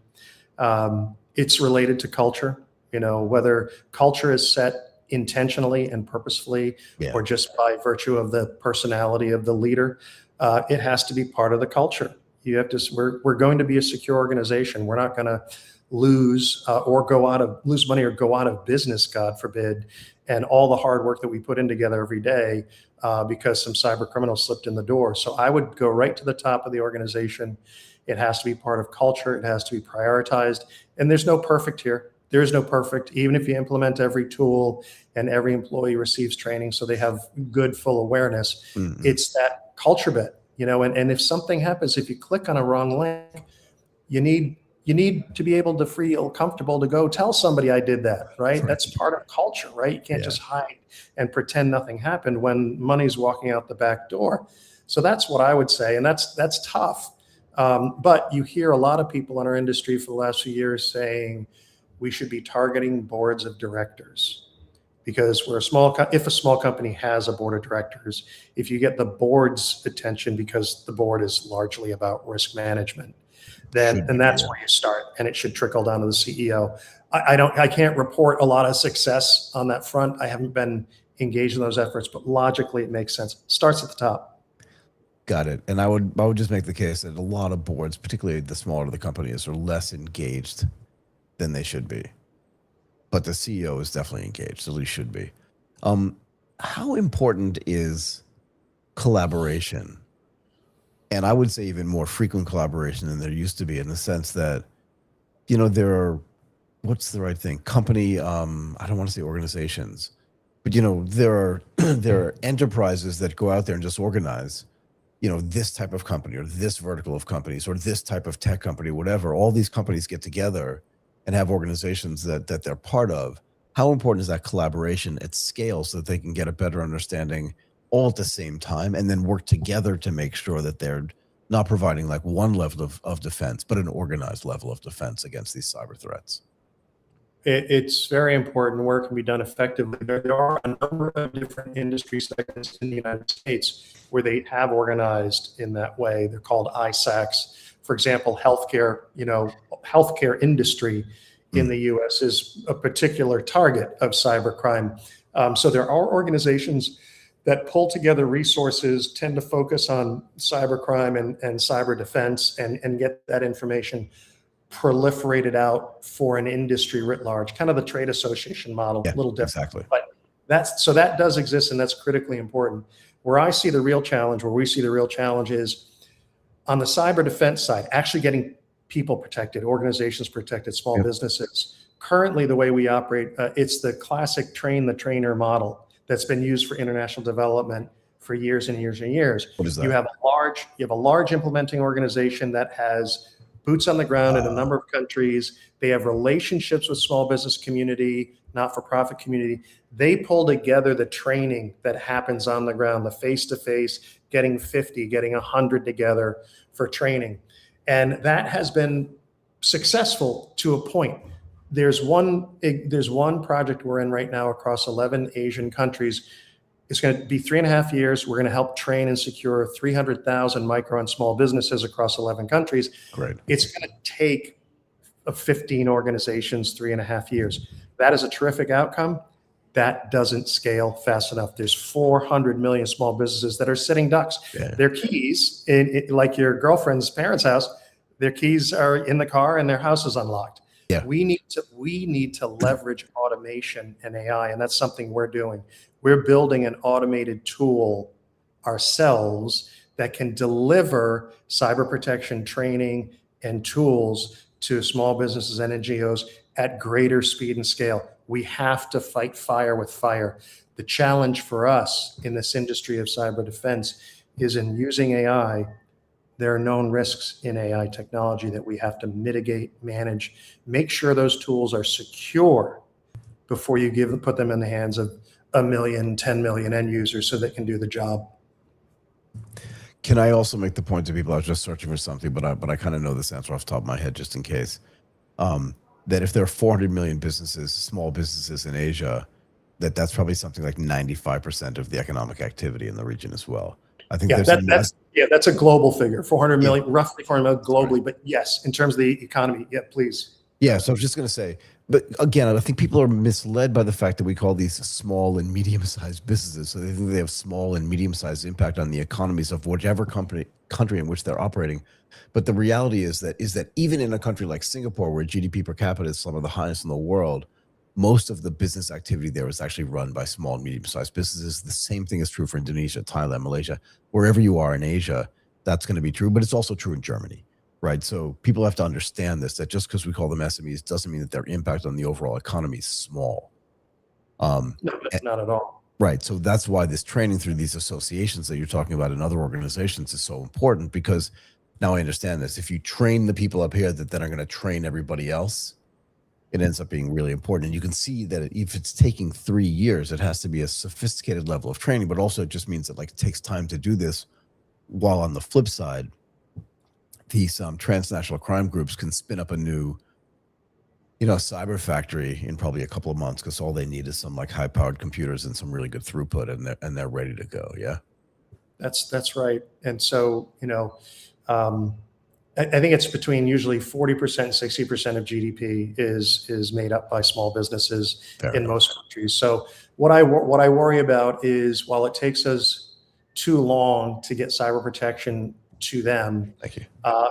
It's related to culture, whether culture is set intentionally and purposefully or just by virtue of the personality of the leader. It has to be part of the culture. You have to. We're going to be a secure organization. We're not going to lose lose money or go out of business, God forbid, and all the hard work that we put in together every day because some cyber criminals slipped in the door. So I would go right to the top of the organization. It has to be part of culture. It has to be prioritized. And there's no perfect here. There is no perfect, even if you implement every tool and every employee receives training so they have good full awareness. It's that culture bit, and if something happens, if you click on a wrong link, you need to be able to feel comfortable to go tell somebody I did that, right? That's part of culture, right? You can't just hide and pretend nothing happened when money's walking out the back door. So that's what I would say. And that's tough. But you hear a lot of people in our industry for the last few years saying we should be targeting boards of directors. Because if a small company has a board of directors, if you get the board's attention, because the board is largely about risk management, then that's where you start, and it should trickle down to the CEO. I can't report a lot of success on that front. I haven't been engaged in those efforts, but logically it makes sense. Starts at the top. Got it. And I would just make the case that a lot of boards, particularly the smaller the companies, are less engaged than they should be. But the CEO is definitely engaged, at least should be. How important is collaboration? And I would say even more frequent collaboration than there used to be, in the sense that, there are, what's the right thing? Company, I don't want to say organizations, but, there are enterprises that go out there and just organize, this type of company or this vertical of companies or this type of tech company, whatever. All these companies get together and have organizations that they're part of. How important is that collaboration at scale so that they can get a better understanding all at the same time and then work together to make sure that they're not providing like one level of defense, but an organized level of defense against these cyber threats? It's very important. Work can be done effectively. There are a number of different industry segments in the United States where they have organized in that way. They're called ISACs. For example, healthcare industry in the U.S. is a particular target of cybercrime. So there are organizations that pull together resources, tend to focus on cybercrime and cyber defense, and get that information proliferated out for an industry writ large, kind of the trade association model, a little different. Exactly. But that does exist, and that's critically important. Where we see the real challenge is on the cyber defense side, actually getting people protected, organizations protected, small businesses. Currently, the way we operate, it's the classic train the trainer model that's been used for international development for years and years and years. What is that? You have a large implementing organization that has boots on the ground in a number of countries. They have relationships with small business community, not-for-profit community. They pull together the training that happens on the ground, the face-to-face, getting 50, getting 100 together for training. And that has been successful to a point. There's one project we're in right now across 11 Asian countries. It's going to be 3.5 years. We're going to help train and secure 300,000 micro and small businesses across 11 countries. Great. It's going to take 15 organizations 3.5 years. That is a terrific outcome. That doesn't scale fast enough. There's 400 million small businesses that are sitting ducks. Yeah. Their keys, like your girlfriend's parents' house, their keys are in the car and their house is unlocked. Yeah. We need to leverage automation and AI, and that's something we're doing. We're building an automated tool ourselves that can deliver cyber protection training and tools to small businesses and NGOs at greater speed and scale. We have to fight fire with fire. The challenge for us in this industry of cyber defense is in using AI. There are known risks in AI technology that we have to mitigate, manage, make sure those tools are secure before you put them in the hands of 1 million, 10 million end users so they can do the job. Can I also make the point to people, I was just searching for something, but I kind of know this answer off the top of my head just in case, that if there are 400 million businesses, small businesses in Asia, that's probably something like 95% of the economic activity in the region as well. I think that's a global figure, 400 million, roughly 400 million globally, but yes, in terms of the economy, please. Yeah, so I was just going to say, but again, I think people are misled by the fact that we call these small and medium-sized businesses. So they think they have small and medium-sized impact on the economies of whichever country in which they're operating. But the reality is that even in a country like Singapore, where GDP per capita is some of the highest in the world, most of the business activity there is actually run by small and medium-sized businesses. The same thing is true for Indonesia, Thailand, Malaysia. Wherever you are in Asia, that's going to be true, but it's also true in Germany, right? So people have to understand this, that just because we call them SMEs doesn't mean that their impact on the overall economy is small. No, not at all. Right. So that's why this training through these associations that you're talking about in other organizations is so important, because now I understand this. If you train the people up here that then are going to train everybody else, it ends up being really important. And you can see that if it's taking 3 years, it has to be a sophisticated level of training, but also it just means that it takes time to do this. While on the flip side, these transnational crime groups can spin up a new, cyber factory in probably a couple of months, because all they need is some like high-powered computers and some really good throughput, and they're ready to go. Yeah, That's right. And so, I think it's between usually 40% and 60% of GDP is made up by small businesses in most countries. So what I worry about is, while it takes us too long to get cyber protection to them, thank you.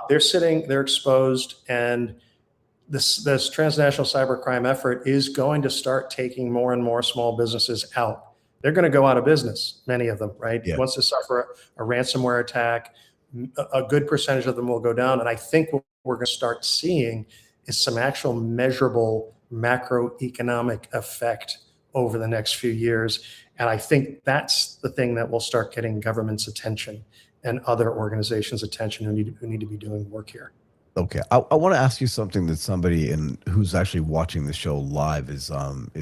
They're exposed, and this transnational cybercrime effort is going to start taking more and more small businesses out. They're going to go out of business, many of them, right? Yeah. Once they suffer a ransomware attack, a good percentage of them will go down. And I think what we're going to start seeing is some actual measurable macroeconomic effect over the next few years. And I think that's the thing that will start getting government's attention and other organizations' attention who need to be doing work here. Okay, I want to ask you something that somebody who's actually watching the show live is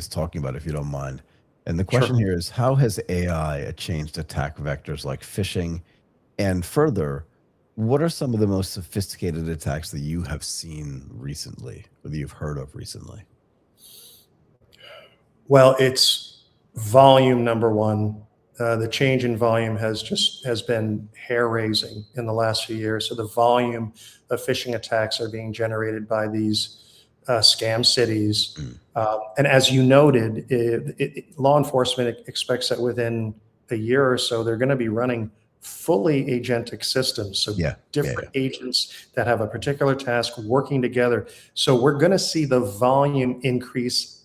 talking about, if you don't mind. And the question here is, how has AI changed attack vectors like phishing? And further, what are some of the most sophisticated attacks that you have seen recently, or that you've heard of recently? Well, it's volume, number one. The change in volume has been hair-raising in the last few years. So the volume of phishing attacks are being generated by these scam cities. And as you noted, law enforcement expects that within a year or so, they're going to be running fully agentic systems. So different agents that have a particular task working together. So we're going to see the volume increase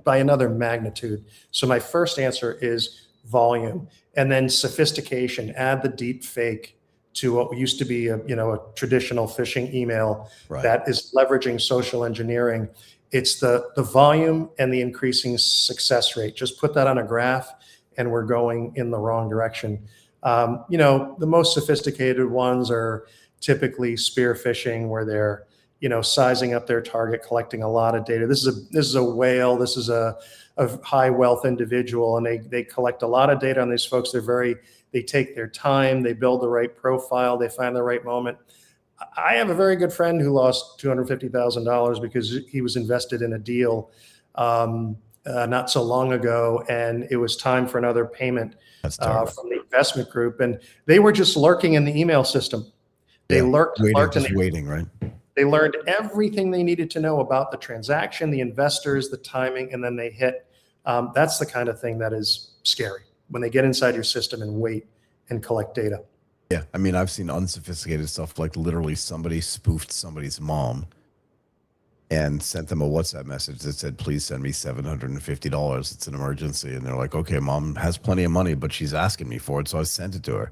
by another magnitude. So my first answer is volume, and then sophistication. Add the deep fake to what used to be a traditional phishing email that is leveraging social engineering. It's the volume and the increasing success rate. Just put that on a graph, and we're going in the wrong direction. The most sophisticated ones are typically spear phishing, where they're sizing up their target, collecting a lot of data. This is a whale. This is a high wealth individual, and they collect a lot of data on these folks. They take their time. They build the right profile. They find the right moment. I have a very good friend who lost $250,000 because he was invested in a deal not so long ago, and it was time for another payment from the investment group, and they were just lurking in the email system. They lurked, waiting, right? They learned everything they needed to know about the transaction, the investors, the timing, and then they hit. That's the kind of thing that is scary, when they get inside your system and wait and collect data. Yeah, I mean, I've seen unsophisticated stuff, like literally somebody spoofed somebody's mom and sent them a WhatsApp message that said, please send me $750. It's an emergency. And they're like, okay, mom has plenty of money, but she's asking me for it. So I sent it to her,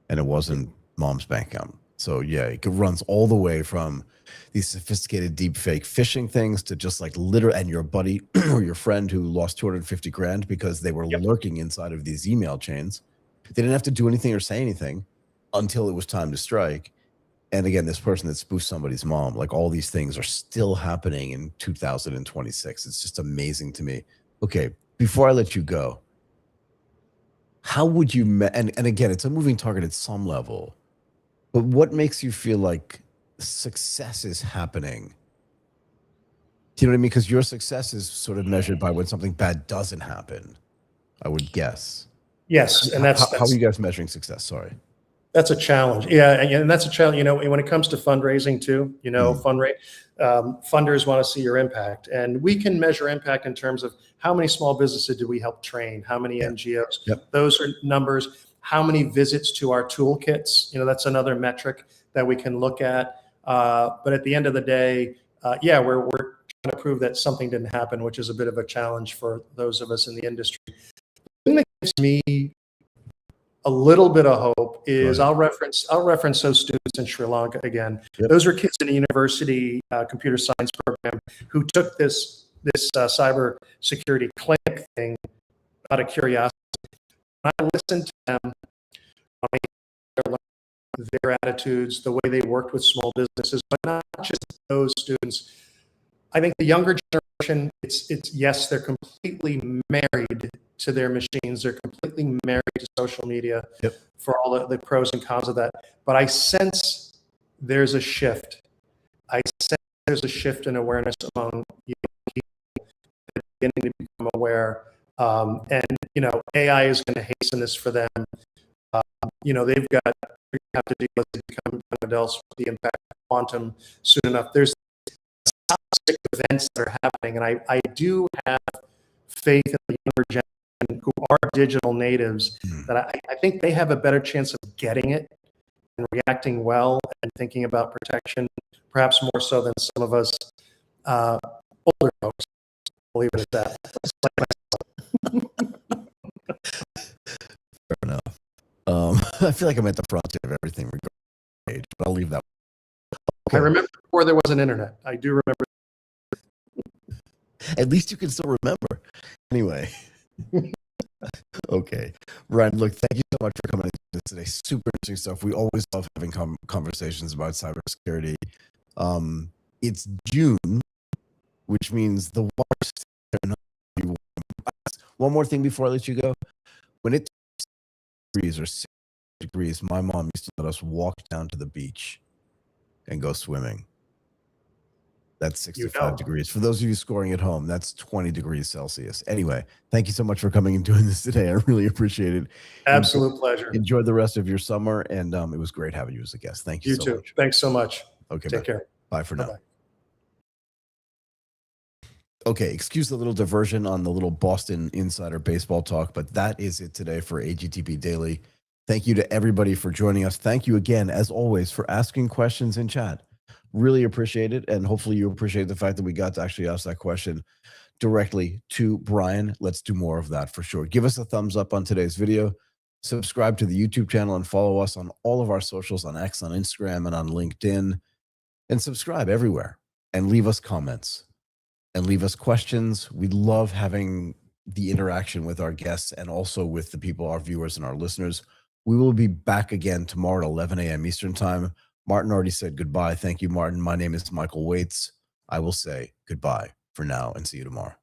and it wasn't mom's bank account. So yeah, it runs all the way from these sophisticated deep fake phishing things to just like and your buddy or your friend who lost 250 grand because they were lurking inside of these email chains. They didn't have to do anything or say anything until it was time to strike. And again, this person that spoofed somebody's mom, like, all these things are still happening in 2026. It's just amazing to me. Okay, before I let you go, how would you, and again, it's a moving target at some level, but what makes you feel like success is happening? Do you know what I mean? Because your success is sort of measured by when something bad doesn't happen, I would guess. Yes, and how are you guys measuring success? Sorry. That's a challenge. Yeah, and that's a challenge. When it comes to fundraising too, funders want to see your impact, and we can measure impact in terms of how many small businesses do we help train, how many NGOs. Those are numbers. How many visits to our toolkits? That's another metric that we can look at. But at the end of the day, we're trying to prove that something didn't happen, which is a bit of a challenge for those of us in the industry. The thing that gives me a little bit of hope is I'll reference those students in Sri Lanka again. Those were kids in a university computer science program who took this cyber security clinic thing out of curiosity. When I listened to them, their attitudes, the way they worked with small businesses, but not just those students. I think the younger generation, it's yes, they're completely married to their machines. They're completely married to social media for all the pros and cons of that. But I sense there's a shift. I sense there's a shift in awareness among young people that are beginning to become aware. And, AI is going to hasten this for them. They've got to have to deal as they become young adults with the impact of quantum soon enough. There's events that are happening, and I do have faith in the younger generation who are digital natives that I think they have a better chance of getting it and reacting well and thinking about protection, perhaps more so than some of us older folks. I'll leave it at that. Fair enough. I feel like I'm at the front of everything regarding age, but I'll leave that. Okay. I remember before there was an internet. I do remember. At least you can still remember. Anyway. Okay. Brian, look, thank you so much for coming into this today. Super interesting stuff. We always love having conversations about cybersecurity. It's June, which means the worst. One more thing before I let you go. When it's degrees or 6 degrees, my mom used to let us walk down to the beach and go swimming. That's 65 degrees. For those of you scoring at home, that's 20 degrees Celsius. Anyway, thank you so much for coming and doing this today. I really appreciate it. Absolute pleasure. Enjoy the rest of your summer, and it was great having you as a guest. Thank you so too. much. Thanks so much. Okay, take care. Bye for now. Bye-bye. Okay, excuse the little diversion on the little Boston insider baseball talk, but that is it today for AGTP Daily. Thank you to everybody for joining us. Thank you again, as always, for asking questions in chat. Really appreciate it, and hopefully you appreciate the fact that we got to actually ask that question directly to Brian. Let's do more of that for sure. Give us a thumbs up on today's video. Subscribe to the YouTube channel and follow us on all of our socials, on X, on Instagram, and on LinkedIn. And subscribe everywhere. And leave us comments. And leave us questions. We love having the interaction with our guests and also with the people, our viewers and our listeners. We will be back again tomorrow at 11 a.m. Eastern Time. Martin already said goodbye. Thank you, Martin. My name is Michael Waits. I will say goodbye for now and see you tomorrow.